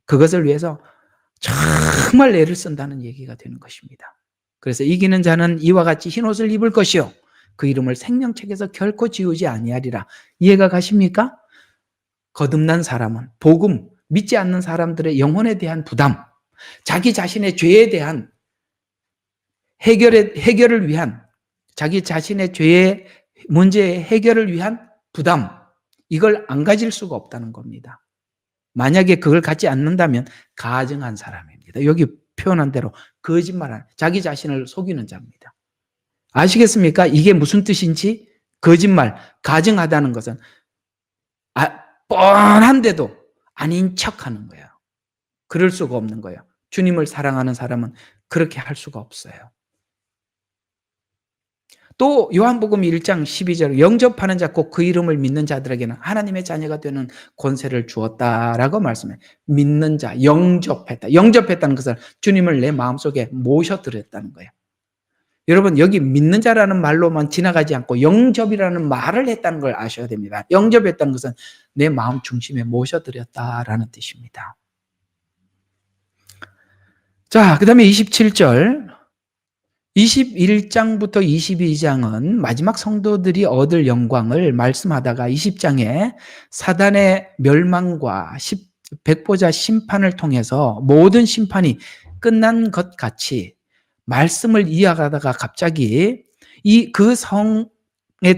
그것을 위해서 정말 애를 쓴다는 얘기가 되는 것입니다. 그래서 이기는 자는 이와 같이 흰옷을 입을 것이요 그 이름을 생명책에서 결코 지우지 아니하리라. 이해가 가십니까? 거듭난 사람은 복음 믿지 않는 사람들의 영혼에 대한 부담, 자기 자신의 죄에 대한 해결을 위한, 자기 자신의 죄의 문제의 해결을 위한 부담, 이걸 안 가질 수가 없다는 겁니다. 만약에 그걸 갖지 않는다면 가증한 사람입니다. 여기 표현한 대로 거짓말하는, 자기 자신을 속이는 자입니다. 아시겠습니까? 이게 무슨 뜻인지? 거짓말, 가증하다는 것은 뻔한데도 아닌 척하는 거예요. 그럴 수가 없는 거예요. 주님을 사랑하는 사람은 그렇게 할 수가 없어요. 또 요한복음 1장 12절 영접하는 자 곧 그 이름을 믿는 자들에게는 하나님의 자녀가 되는 권세를 주었다라고 말씀해요. 믿는 자, 영접했다. 영접했다는 것은 주님을 내 마음속에 모셔들였다는 거예요. 여러분 여기 믿는 자라는 말로만 지나가지 않고 영접이라는 말을 했다는 걸 아셔야 됩니다. 영접했다는 것은 내 마음 중심에 모셔들였다라는 뜻입니다. 자, 그 다음에 27절 21장부터 22장은 마지막 성도들이 얻을 영광을 말씀하다가 20장에 사단의 멸망과 백보자 심판을 통해서 모든 심판이 끝난 것 같이 말씀을 이어가다가 갑자기 그 성에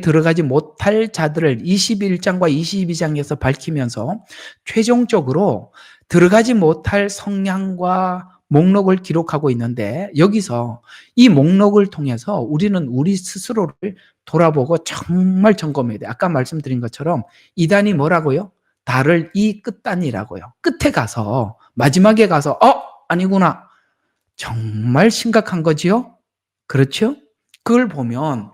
들어가지 못할 자들을 21장과 22장에서 밝히면서 최종적으로 들어가지 못할 성향과 목록을 기록하고 있는데 여기서 이 목록을 통해서 우리는 우리 스스로를 돌아보고 정말 점검해야 돼요. 아까 말씀드린 것처럼 이단이 뭐라고요? 달을 이 끝단이라고요. 끝에 가서 마지막에 가서 아니구나. 정말 심각한 거지요? 그렇죠? 그걸 보면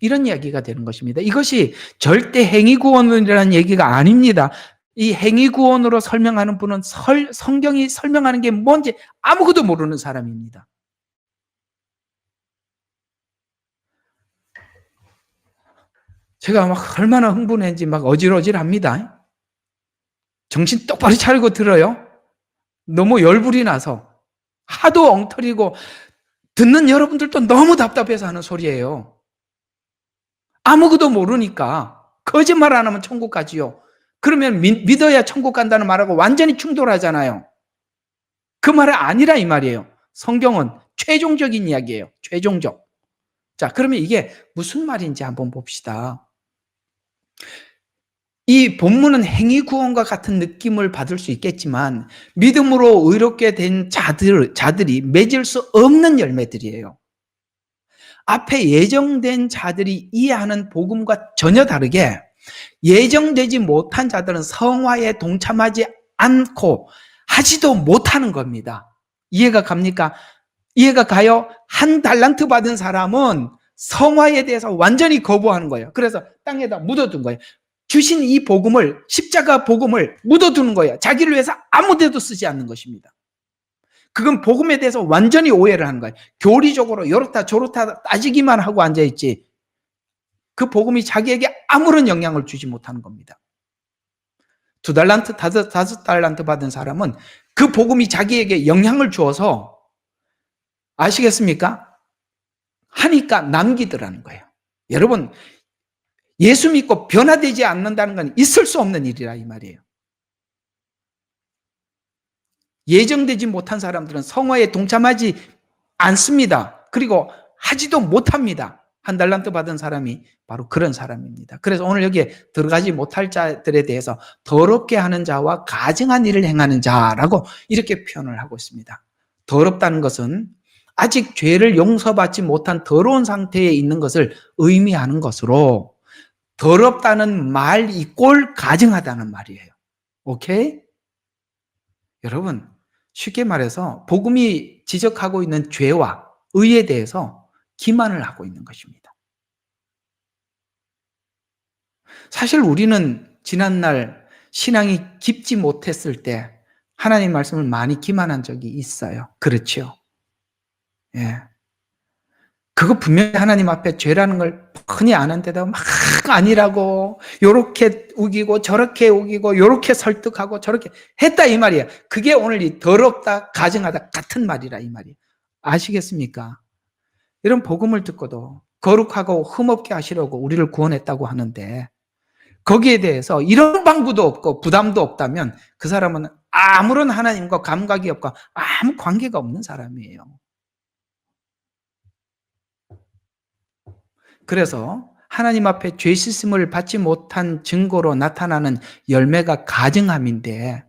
이런 이야기가 되는 것입니다. 이것이 절대 행위구원이라는 얘기가 아닙니다. 이 행위구원으로 설명하는 분은 성경이 설명하는 게 뭔지 아무것도 모르는 사람입니다. 제가 막 얼마나 흥분했는지 막 어질어질합니다. 정신 똑바로 차리고 들어요. 너무 열불이 나서 하도 엉터리고 듣는 여러분들도 너무 답답해서 하는 소리예요. 아무것도 모르니까 거짓말 안 하면 천국 가지요. 그러면 믿어야 천국 간다는 말하고 완전히 충돌하잖아요. 그 말이 아니라 이 말이에요. 성경은 최종적인 이야기예요. 최종적. 자, 그러면 이게 무슨 말인지 한번 봅시다. 이 본문은 행위구원과 같은 느낌을 받을 수 있겠지만 믿음으로 의롭게 된 자들이 맺을 수 없는 열매들이에요. 앞에 예정된 자들이 이해하는 복음과 전혀 다르게 예정되지 못한 자들은 성화에 동참하지 않고 하지도 못하는 겁니다. 이해가 갑니까? 이해가 가요? 1 달란트 받은 사람은 성화에 대해서 완전히 거부하는 거예요. 그래서 땅에다 묻어둔 거예요. 주신 이 복음을, 십자가 복음을 묻어두는 거예요. 자기를 위해서 아무 데도 쓰지 않는 것입니다. 그건 복음에 대해서 완전히 오해를 하는 거예요. 교리적으로 이렇다 저렇다 따지기만 하고 앉아있지 그 복음이 자기에게 아무런 영향을 주지 못하는 겁니다. 2 달란트, 5 달란트 받은 사람은 그 복음이 자기에게 영향을 주어서 아시겠습니까? 하니까 남기더라는 거예요. 여러분 예수 믿고 변화되지 않는다는 건 있을 수 없는 일이라 이 말이에요. 예정되지 못한 사람들은 성화에 동참하지 않습니다. 그리고 하지도 못합니다. 1 달란트 받은 사람이 바로 그런 사람입니다. 그래서 오늘 여기에 들어가지 못할 자들에 대해서 더럽게 하는 자와 가증한 일을 행하는 자라고 이렇게 표현을 하고 있습니다. 더럽다는 것은 아직 죄를 용서받지 못한 더러운 상태에 있는 것을 의미하는 것으로 더럽다는 말 이꼴 가증하다는 말이에요. 오케이? 여러분 쉽게 말해서 복음이 지적하고 있는 죄와 의에 대해서 기만을 하고 있는 것입니다. 사실 우리는 지난날 신앙이 깊지 못했을 때 하나님 말씀을 많이 기만한 적이 있어요. 그렇죠? 예. 그거 분명히 하나님 앞에 죄라는 걸 뻔히 아는데도 막 아니라고 요렇게 우기고 저렇게 우기고 요렇게 설득하고 저렇게 했다 이 말이야. 그게 오늘 이 더럽다 가증하다 같은 말이라 이 말이에요. 아시겠습니까? 이런 복음을 듣고도 거룩하고 흠없게 하시려고 우리를 구원했다고 하는데 거기에 대해서 이런 방구도 없고 부담도 없다면 그 사람은 아무런 하나님과 감각이 없고 아무 관계가 없는 사람이에요. 그래서 하나님 앞에 죄 씻음을 받지 못한 증거로 나타나는 열매가 가증함인데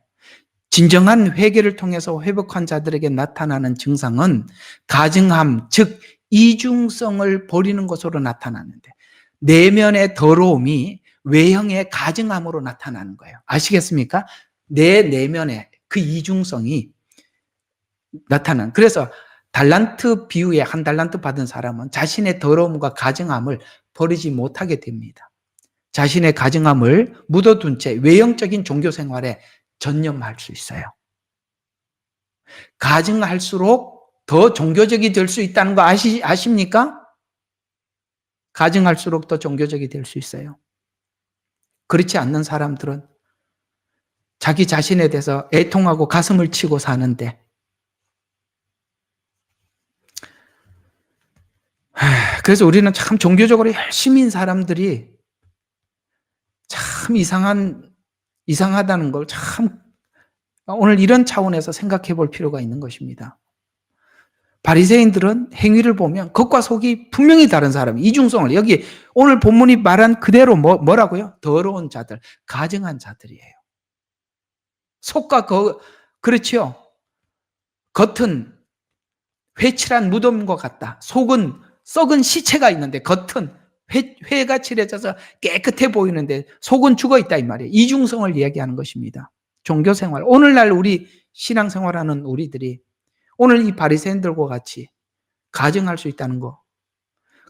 진정한 회개를 통해서 회복한 자들에게 나타나는 증상은 가증함, 즉 이중성을 버리는 것으로 나타나는데 내면의 더러움이 외형의 가증함으로 나타나는 거예요. 아시겠습니까? 내 내면의 그 이중성이 나타나는. 그래서 달란트 비유에 한 달란트 받은 사람은 자신의 더러움과 가증함을 버리지 못하게 됩니다. 자신의 가증함을 묻어둔 채 외형적인 종교 생활에 전념할 수 있어요. 가증할수록 더 종교적이 될 수 있다는 거 아십니까? 가증할수록 더 종교적이 될 수 있어요. 그렇지 않는 사람들은 자기 자신에 대해서 애통하고 가슴을 치고 사는데, 그래서 우리는 참 종교적으로 열심인 사람들이 참 이상하다는 걸 참 오늘 이런 차원에서 생각해 볼 필요가 있는 것입니다. 바리새인들은 행위를 보면 겉과 속이 분명히 다른 사람, 이중성을, 여기 오늘 본문이 말한 그대로 뭐라고요? 더러운 자들, 가증한 자들이에요. 속과 그렇지요. 겉은 회칠한 무덤과 같다. 속은 썩은 시체가 있는데 겉은 회가 칠해져서 깨끗해 보이는데 속은 죽어 있다 이 말이에요. 이중성을 이야기하는 것입니다. 종교생활, 오늘날 우리 신앙생활하는 우리들이 오늘 이 바리새인들과 같이 가증할 수 있다는 거,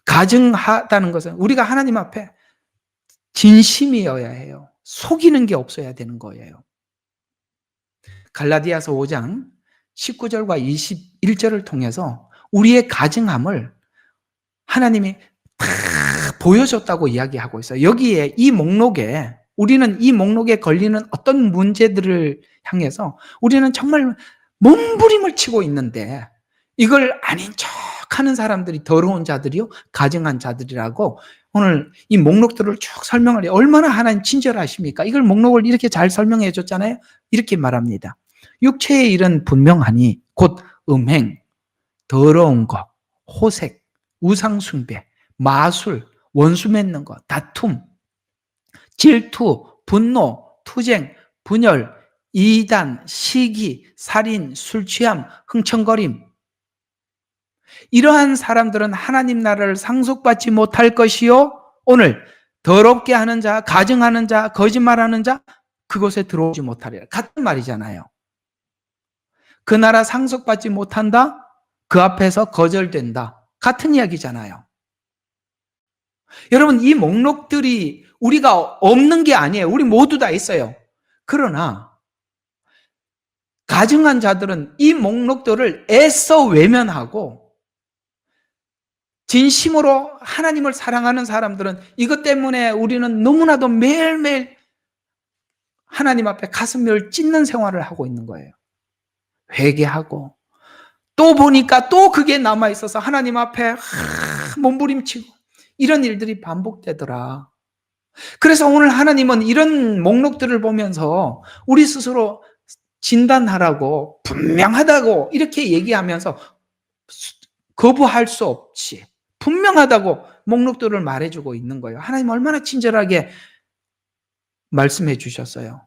가증하다는 것은 우리가 하나님 앞에 진심이어야 해요. 속이는 게 없어야 되는 거예요. 갈라디아서 5장 19절과 21절을 통해서 우리의 가증함을 하나님이 다 보여줬다고 이야기하고 있어요. 여기에 이 목록에 우리는 이 목록에 걸리는 어떤 문제들을 향해서 우리는 정말 몸부림을 치고 있는데 이걸 아닌 척하는 사람들이 더러운 자들이요, 가증한 자들이라고 오늘 이 목록들을 쭉 설명을 해요. 얼마나 하나님 친절하십니까? 이걸 목록을 이렇게 잘 설명해 줬잖아요. 이렇게 말합니다. 육체의 일은 분명하니 곧 음행, 더러운 것, 호색, 우상숭배, 마술, 원수 맺는 것, 다툼, 질투, 분노, 투쟁, 분열, 이단, 시기, 살인, 술취함, 흥청거림. 이러한 사람들은 하나님 나라를 상속받지 못할 것이요, 오늘 더럽게 하는 자, 가증하는 자, 거짓말하는 자, 그곳에 들어오지 못하리라. 같은 말이잖아요. 그 나라 상속받지 못한다? 그 앞에서 거절된다. 같은 이야기잖아요. 여러분, 이 목록들이 우리가 없는 게 아니에요. 우리 모두 다 있어요. 그러나 가증한 자들은 이 목록들을 애써 외면하고 진심으로 하나님을 사랑하는 사람들은 이것 때문에 우리는 너무나도 매일매일 하나님 앞에 가슴을 찢는 생활을 하고 있는 거예요. 회개하고 또 보니까 또 그게 남아있어서 하나님 앞에 몸부림치고 이런 일들이 반복되더라. 그래서 오늘 하나님은 이런 목록들을 보면서 우리 스스로 진단하라고, 분명하다고 이렇게 얘기하면서 거부할 수 없이 분명하다고 목록들을 말해주고 있는 거예요. 하나님 얼마나 친절하게 말씀해 주셨어요.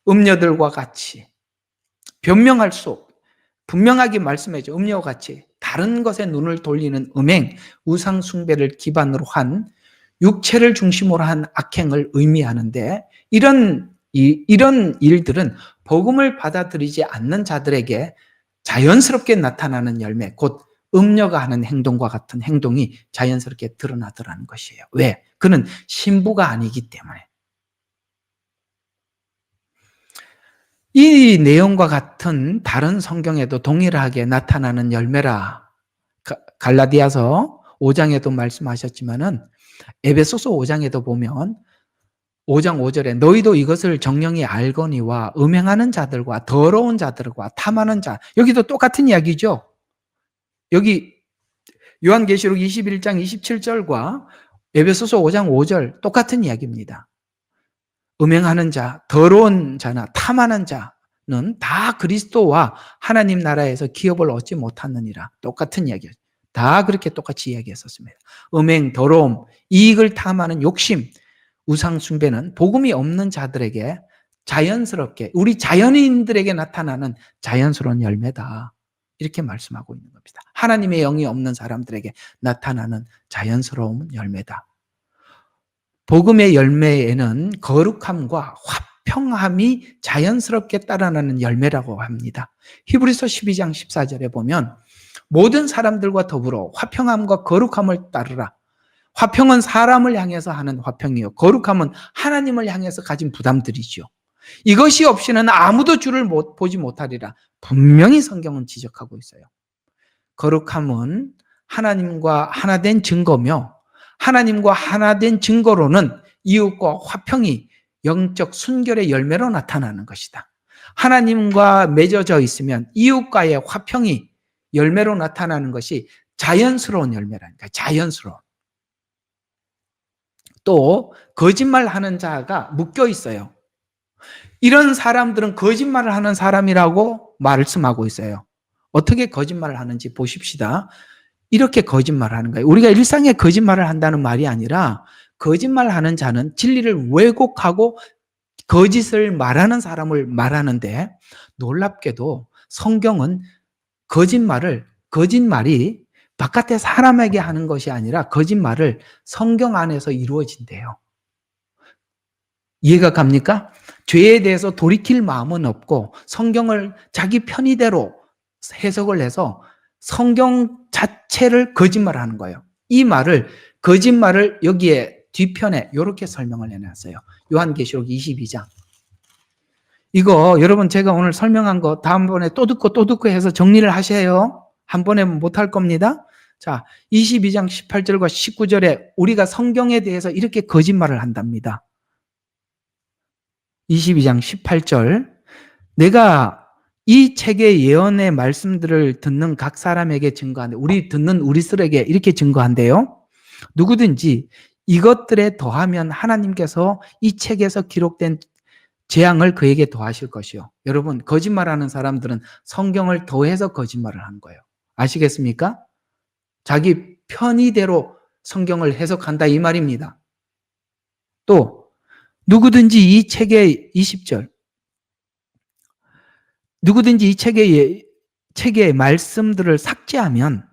음녀들과 같이 변명할 수 없고 분명하게 말씀해 줘. 음녀와 같이 다른 것에 눈을 돌리는 음행, 우상 숭배를 기반으로 한 육체를 중심으로 한 악행을 의미하는데 이런 일들은 복음을 받아들이지 않는 자들에게 자연스럽게 나타나는 열매, 곧 음녀가 하는 행동과 같은 행동이 자연스럽게 드러나더라는 것이에요. 왜? 그는 신부가 아니기 때문에. 이 내용과 같은 다른 성경에도 동일하게 나타나는 열매라. 갈라디아서 5장에도 말씀하셨지만은 에베소서 5장에도 보면 5장 5절에 너희도 이것을 정령이 알거니와 음행하는 자들과 더러운 자들과 탐하는 자, 여기도 똑같은 이야기죠. 여기 요한계시록 21장 27절과 에베소서 5장 5절 똑같은 이야기입니다. 음행하는 자, 더러운 자나 탐하는 자는 다 그리스도와 하나님 나라에서 기업을 얻지 못하느니라. 똑같은 이야기예요. 다 그렇게 똑같이 이야기했었습니다. 음행, 더러움, 이익을 탐하는 욕심, 우상 숭배는 복음이 없는 자들에게 자연스럽게, 우리 자연인들에게 나타나는 자연스러운 열매다. 이렇게 말씀하고 있는 겁니다. 하나님의 영이 없는 사람들에게 나타나는 자연스러운 열매다. 복음의 열매에는 거룩함과 화평함이 자연스럽게 따라나는 열매라고 합니다. 히브리서 12장 14절에 보면 모든 사람들과 더불어 화평함과 거룩함을 따르라. 화평은 사람을 향해서 하는 화평이요, 거룩함은 하나님을 향해서 가진 부담들이죠. 이것이 없이는 아무도 주를 보지 못하리라. 분명히 성경은 지적하고 있어요. 거룩함은 하나님과 하나된 증거며, 하나님과 하나된 증거로는 이웃과 화평이 영적 순결의 열매로 나타나는 것이다. 하나님과 맺어져 있으면 이웃과의 화평이 열매로 나타나는 것이 자연스러운 열매라니까. 자연스러운. 또 거짓말하는 자가 묶여 있어요. 이런 사람들은 거짓말을 하는 사람이라고 말씀하고 있어요. 어떻게 거짓말을 하는지 보십시다. 이렇게 거짓말하는 거예요. 우리가 일상에 거짓말을 한다는 말이 아니라, 거짓말하는 자는 진리를 왜곡하고 거짓을 말하는 사람을 말하는데, 놀랍게도 성경은 거짓말이 바깥에 사람에게 하는 것이 아니라 거짓말을 성경 안에서 이루어진대요. 이해가 갑니까? 죄에 대해서 돌이킬 마음은 없고 성경을 자기 편의대로 해석을 해서 성경 자체를 거짓말하는 거예요. 이 거짓말을 여기에 뒤편에 이렇게 설명을 해놨어요. 요한계시록 22장. 이거 여러분, 제가 오늘 설명한 거 다음번에 또 듣고 해서 정리를 하셔요. 한 번에 못할 겁니다. 자, 22장 18절과 19절에 우리가 성경에 대해서 이렇게 거짓말을 한답니다. 22장 18절, 내가 이 책의 예언의 말씀들을 듣는 각 사람에게 증거한대. 우리들에게 이렇게 증거한대요. 누구든지 이것들에 더하면 하나님께서 이 책에서 기록된 재앙을 그에게 더하실 것이요. 여러분, 거짓말하는 사람들은 성경을 더해서 거짓말을 하는 거예요. 아시겠습니까? 자기 편의대로 성경을 해석한다 이 말입니다. 또 누구든지 이 책의 20절, 누구든지 이 책의 말씀들을 삭제하면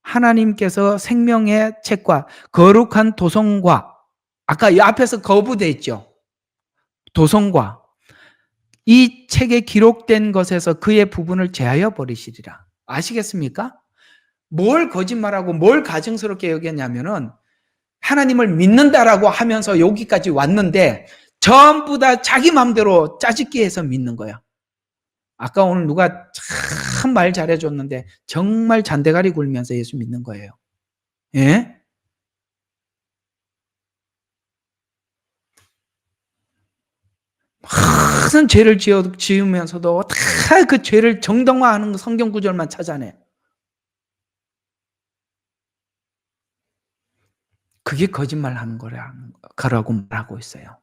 하나님께서 생명의 책과 거룩한 도성과, 아까 이 앞에서 거부돼 있죠. 도성과 이 책에 기록된 것에서 그의 부분을 제하여 버리시리라. 아시겠습니까? 뭘 거짓말하고 뭘 가증스럽게 여겼냐면은, 하나님을 믿는다라고 하면서 여기까지 왔는데 전부 다 자기 마음대로 짜집기 해서 믿는 거야. 아까 오늘 누가 참 말 잘해줬는데 정말 잔대가리 굴면서 예수 믿는 거예요. 예? 많은 죄를 지으면서도 다 그 죄를 정당화하는 성경 구절만 찾아내. 그게 거짓말하는 거라고 말하고 있어요.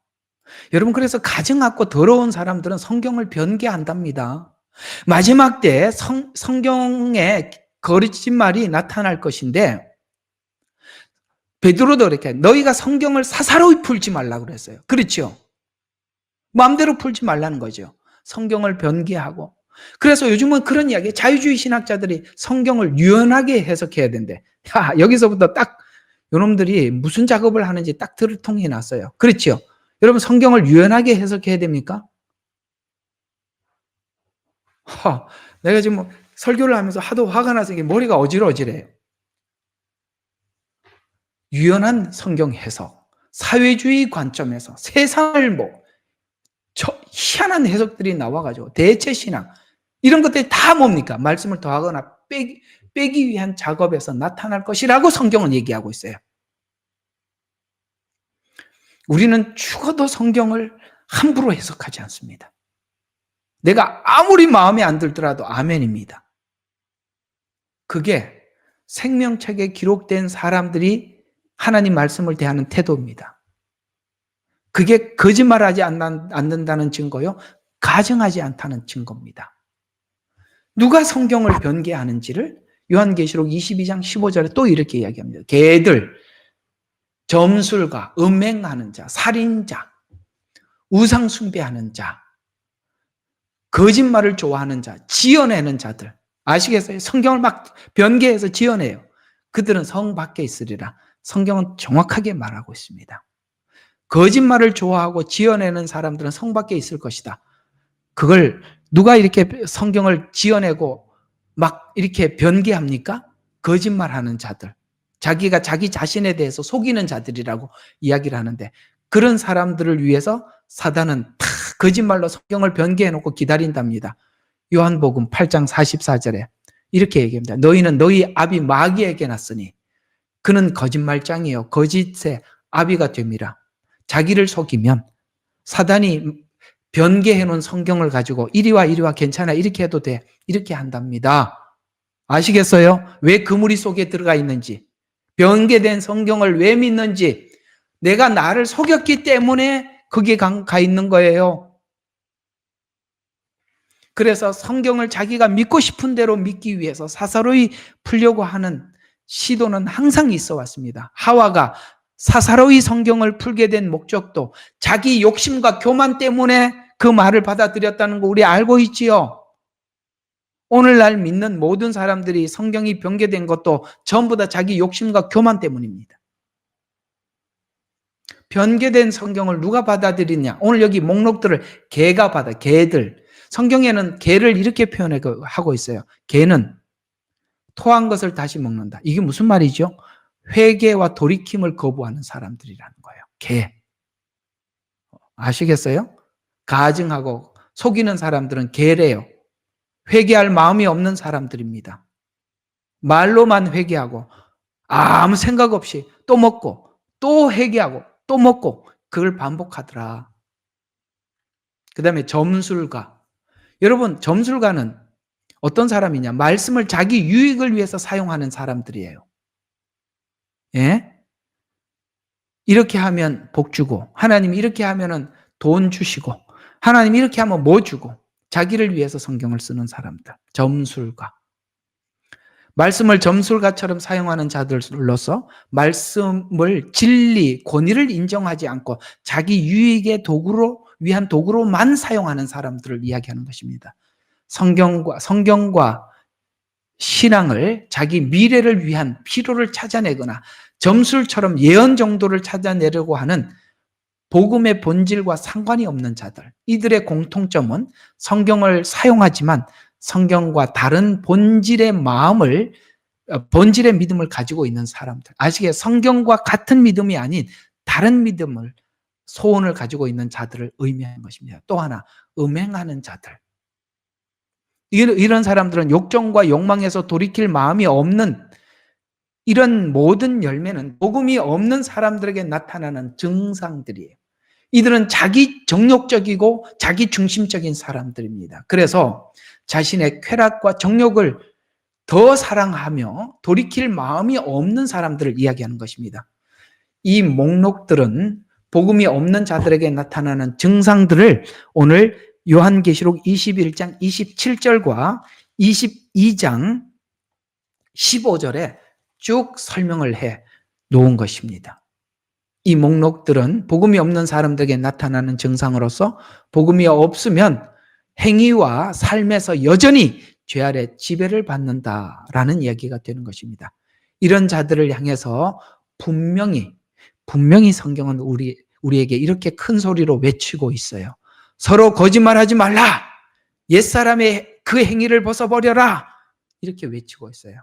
여러분, 그래서 가증하고 더러운 사람들은 성경을 변개한답니다. 마지막 때 성경에 거짓말이 나타날 것인데, 베드로도 이렇게 너희가 성경을 사사로이 풀지 말라고 그랬어요. 그렇죠? 마음대로 풀지 말라는 거죠. 성경을 변개하고. 그래서 요즘은 그런 이야기, 자유주의 신학자들이 성경을 유연하게 해석해야 된대. 야, 여기서부터 딱 요놈들이 무슨 작업을 하는지 딱 들통이 났어요. 그렇죠? 여러분, 성경을 유연하게 해석해야 됩니까? 내가 지금 설교를 하면서 하도 화가 나서 머리가 어지러워지래요. 유연한 성경 해석, 사회주의 관점에서 세상을 희한한 해석들이 나와가지고 대체신앙, 이런 것들이 다 뭡니까? 말씀을 더하거나 빼기 위한 작업에서 나타날 것이라고 성경은 얘기하고 있어요. 우리는 죽어도 성경을 함부로 해석하지 않습니다. 내가 아무리 마음에 안 들더라도 아멘입니다. 그게 생명책에 기록된 사람들이 하나님 말씀을 대하는 태도입니다. 그게 거짓말하지 않는다는 증거요, 가증하지 않다는 증거입니다. 누가 성경을 변개하는지를 요한계시록 22장 15절에 또 이렇게 이야기합니다. 개들, 점술가, 음행하는 자, 살인자, 우상 숭배하는 자, 거짓말을 좋아하는 자, 지어내는 자들. 아시겠어요? 성경을 막 변개해서 지어내요. 그들은 성 밖에 있으리라. 성경은 정확하게 말하고 있습니다. 거짓말을 좋아하고 지어내는 사람들은 성 밖에 있을 것이다. 그걸 누가 이렇게 성경을 지어내고 막 이렇게 변개합니까? 거짓말하는 자들. 자기가 자기 자신에 대해서 속이는 자들이라고 이야기를 하는데, 그런 사람들을 위해서 사단은 다 거짓말로 성경을 변개해놓고 기다린답니다. 요한복음 8장 44절에 이렇게 얘기합니다. 너희는 너희 아비 마귀에게 났으니 그는 거짓말장이요 거짓의 아비가 됨이라. 자기를 속이면 사단이 변개해놓은 성경을 가지고 이리와 이리와 괜찮아 이렇게 해도 돼 이렇게 한답니다. 아시겠어요? 왜 그무리 속에 들어가 있는지, 변개된 성경을 왜 믿는지, 내가 나를 속였기 때문에 거기에 가 있는 거예요. 그래서 성경을 자기가 믿고 싶은 대로 믿기 위해서 사사로이 풀려고 하는 시도는 항상 있어 왔습니다. 하와가 사사로이 성경을 풀게 된 목적도 자기 욕심과 교만 때문에 그 말을 받아들였다는 거 우리 알고 있지요. 오늘날 믿는 모든 사람들이 성경이 변개된 것도 전부 다 자기 욕심과 교만 때문입니다. 변개된 성경을 누가 받아들이냐? 오늘 여기 목록들을 개가 받아, 개들. 성경에는 개를 이렇게 표현하고 있어요. 개는 토한 것을 다시 먹는다. 이게 무슨 말이죠? 회개와 돌이킴을 거부하는 사람들이라는 거예요. 개. 아시겠어요? 가증하고 속이는 사람들은 개래요. 회개할 마음이 없는 사람들입니다. 말로만 회개하고 아무 생각 없이 또 먹고 또 회개하고 또 먹고 그걸 반복하더라. 그 다음에 점술가. 여러분, 점술가는 어떤 사람이냐? 말씀을 자기 유익을 위해서 사용하는 사람들이에요. 예? 이렇게 하면 복 주고, 하나님 이렇게 하면은 돈 주시고, 하나님 이렇게 하면 뭐 주고, 자기를 위해서 성경을 쓰는 사람들. 점술가. 말씀을 점술가처럼 사용하는 자들로서 말씀을 진리, 권위를 인정하지 않고 자기 유익의 도구로 위한 도구로만 사용하는 사람들을 이야기하는 것입니다. 성경과 신앙을 자기 미래를 위한 필요를 찾아내거나 점술처럼 예언 정도를 찾아내려고 하는 복음의 본질과 상관이 없는 자들. 이들의 공통점은 성경을 사용하지만 성경과 다른 본질의 마음을, 본질의 믿음을 가지고 있는 사람들. 아시겠어요? 성경과 같은 믿음이 아닌 다른 믿음을, 소원을 가지고 있는 자들을 의미하는 것입니다. 또 하나, 음행하는 자들. 이런 사람들은 욕정과 욕망에서 돌이킬 마음이 없는, 이런 모든 열매는 복음이 없는 사람들에게 나타나는 증상들이에요. 이들은 자기 정욕적이고 자기 중심적인 사람들입니다. 그래서 자신의 쾌락과 정욕을 더 사랑하며 돌이킬 마음이 없는 사람들을 이야기하는 것입니다. 이 목록들은 복음이 없는 자들에게 나타나는 증상들을 오늘 요한계시록 21장 27절과 22장 15절에 쭉 설명을 해 놓은 것입니다. 이 목록들은 복음이 없는 사람들에게 나타나는 증상으로서 복음이 없으면 행위와 삶에서 여전히 죄 아래 지배를 받는다라는 이야기가 되는 것입니다. 이런 자들을 향해서 분명히 성경은 우리에게 이렇게 큰 소리로 외치고 있어요. 서로 거짓말하지 말라. 옛사람의 그 행위를 벗어버려라. 이렇게 외치고 있어요.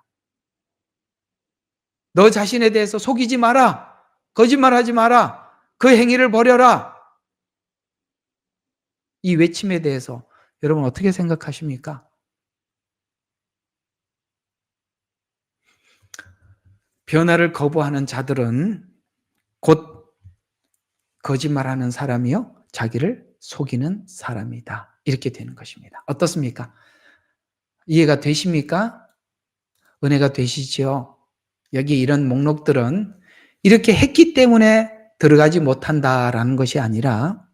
너 자신에 대해서 속이지 마라. 거짓말하지 마라. 그 행위를 버려라. 이 외침에 대해서 여러분 어떻게 생각하십니까? 변화를 거부하는 자들은 곧 거짓말하는 사람이요 자기를 속이는 사람이다. 이렇게 되는 것입니다. 어떻습니까? 이해가 되십니까? 은혜가 되시지요? 여기 이런 목록들은 이렇게 했기 때문에 들어가지 못한다라는 것이 아니라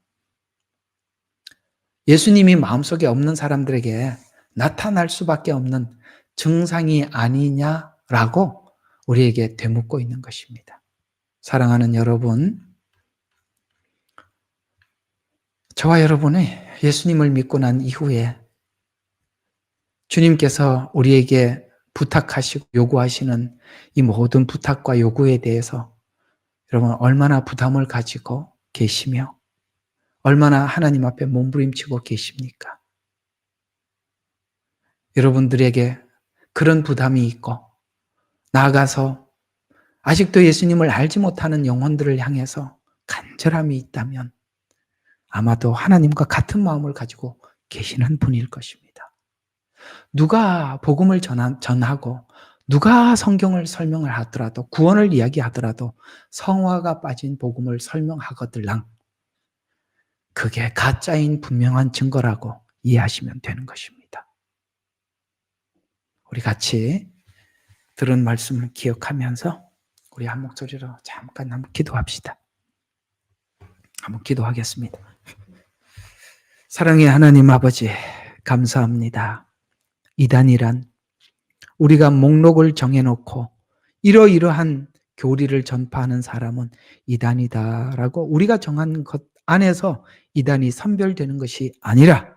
예수님이 마음속에 없는 사람들에게 나타날 수밖에 없는 증상이 아니냐라고 우리에게 되묻고 있는 것입니다. 사랑하는 여러분, 저와 여러분이 예수님을 믿고 난 이후에 주님께서 우리에게 부탁하시고 요구하시는 이 모든 부탁과 요구에 대해서 여러분 얼마나 부담을 가지고 계시며 얼마나 하나님 앞에 몸부림치고 계십니까? 여러분들에게 그런 부담이 있고 나아가서 아직도 예수님을 알지 못하는 영혼들을 향해서 간절함이 있다면 아마도 하나님과 같은 마음을 가지고 계시는 분일 것입니다. 누가 복음을 전하고 누가 성경을 설명을 하더라도 구원을 이야기하더라도 성화가 빠진 복음을 설명하거들랑 그게 가짜인 분명한 증거라고 이해하시면 되는 것입니다. 우리 같이 들은 말씀을 기억하면서 우리 한 목소리로 잠깐 한번 기도합시다. 한번 기도하겠습니다. 사랑의 하나님 아버지, 감사합니다. 이단이란 우리가 목록을 정해놓고 이러이러한 교리를 전파하는 사람은 이단이다라고 우리가 정한 것 안에서 이단이 선별되는 것이 아니라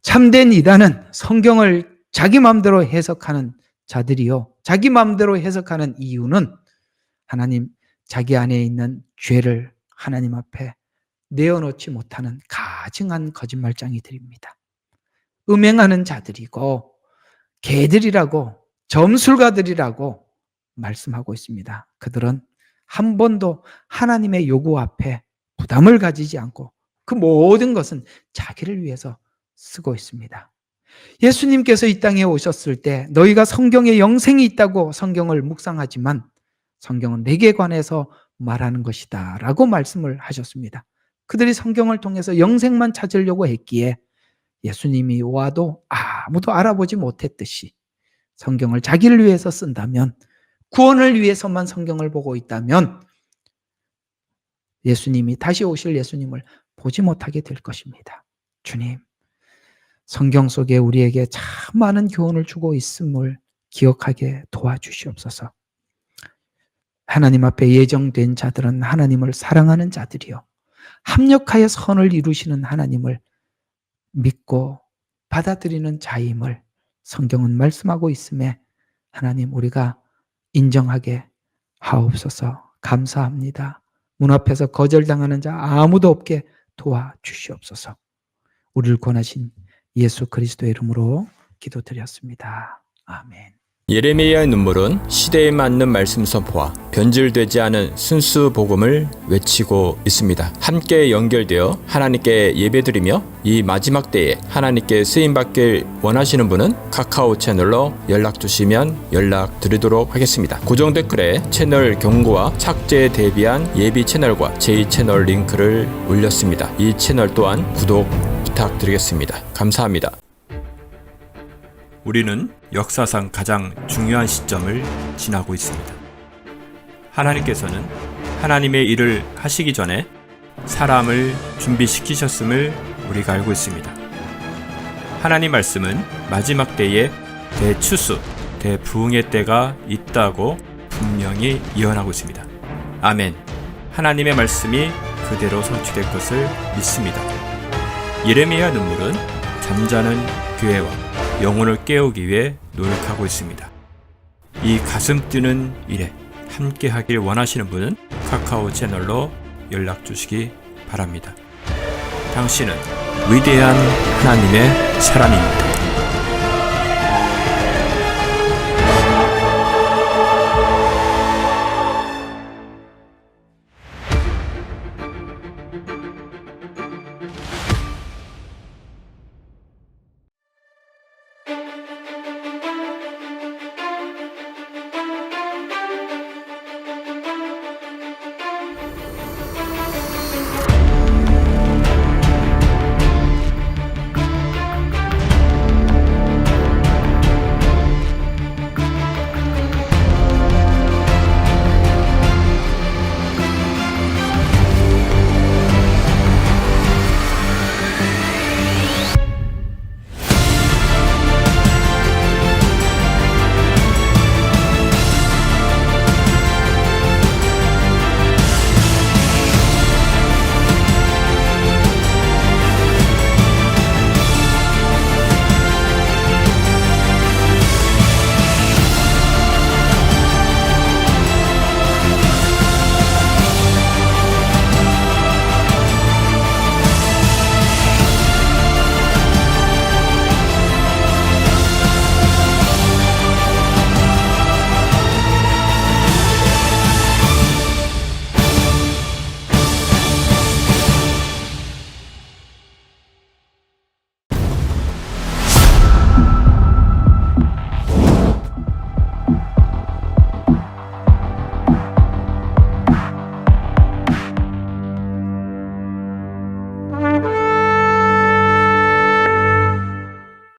참된 이단은 성경을 자기 마음대로 해석하는 자들이요. 자기 마음대로 해석하는 이유는 하나님 자기 안에 있는 죄를 하나님 앞에 내어놓지 못하는 가증한 거짓말장이들입니다. 음행하는 자들이고 개들이라고 점술가들이라고 말씀하고 있습니다. 그들은 한 번도 하나님의 요구 앞에 부담을 가지지 않고 그 모든 것은 자기를 위해서 쓰고 있습니다. 예수님께서 이 땅에 오셨을 때 너희가 성경에 영생이 있다고 성경을 묵상하지만 성경은 내게 관해서 말하는 것이다 라고 말씀을 하셨습니다. 그들이 성경을 통해서 영생만 찾으려고 했기에 예수님이 와도 아무도 알아보지 못했듯이 성경을 자기를 위해서 쓴다면, 구원을 위해서만 성경을 보고 있다면 예수님이 다시 오실 예수님을 보지 못하게 될 것입니다. 주님, 성경 속에 우리에게 참 많은 교훈을 주고 있음을 기억하게 도와주시옵소서. 하나님 앞에 예정된 자들은 하나님을 사랑하는 자들이요, 합력하여 선을 이루시는 하나님을 믿고 받아들이는 자임을 성경은 말씀하고 있음에 하나님 우리가 인정하게 하옵소서. 감사합니다. 문 앞에서 거절당하는 자 아무도 없게 도와주시옵소서. 우리를 권하신 예수 그리스도의 이름으로 기도드렸습니다. 아멘. 예레미야의 눈물은 시대에 맞는 말씀 선포와 변질되지 않은 순수 복음을 외치고 있습니다. 함께 연결되어 하나님께 예배드리며 이 마지막 때에 하나님께 쓰임받길 원하시는 분은 카카오 채널로 연락 주시면 연락드리도록 하겠습니다. 고정 댓글에 채널 경고와 착제에 대비한 예비 채널과 제2채널 링크를 올렸습니다. 이 채널 또한 구독 부탁드리겠습니다. 감사합니다. 우리는 역사상 가장 중요한 시점을 지나고 있습니다. 하나님께서는 하나님의 일을 하시기 전에 사람을 준비시키셨음을 우리가 알고 있습니다. 하나님 말씀은 마지막 때에 대추수, 대부흥의 때가 있다고 분명히 예언하고 있습니다. 아멘. 하나님의 말씀이 그대로 성취될 것을 믿습니다. 예레미야 눈물은 잠자는 교회와 영혼을 깨우기 위해 노력하고 있습니다. 이 가슴 뛰는 일에 함께 하길 원하시는 분은 카카오 채널로 연락 주시기 바랍니다. 당신은 위대한 하나님의 사람입니다.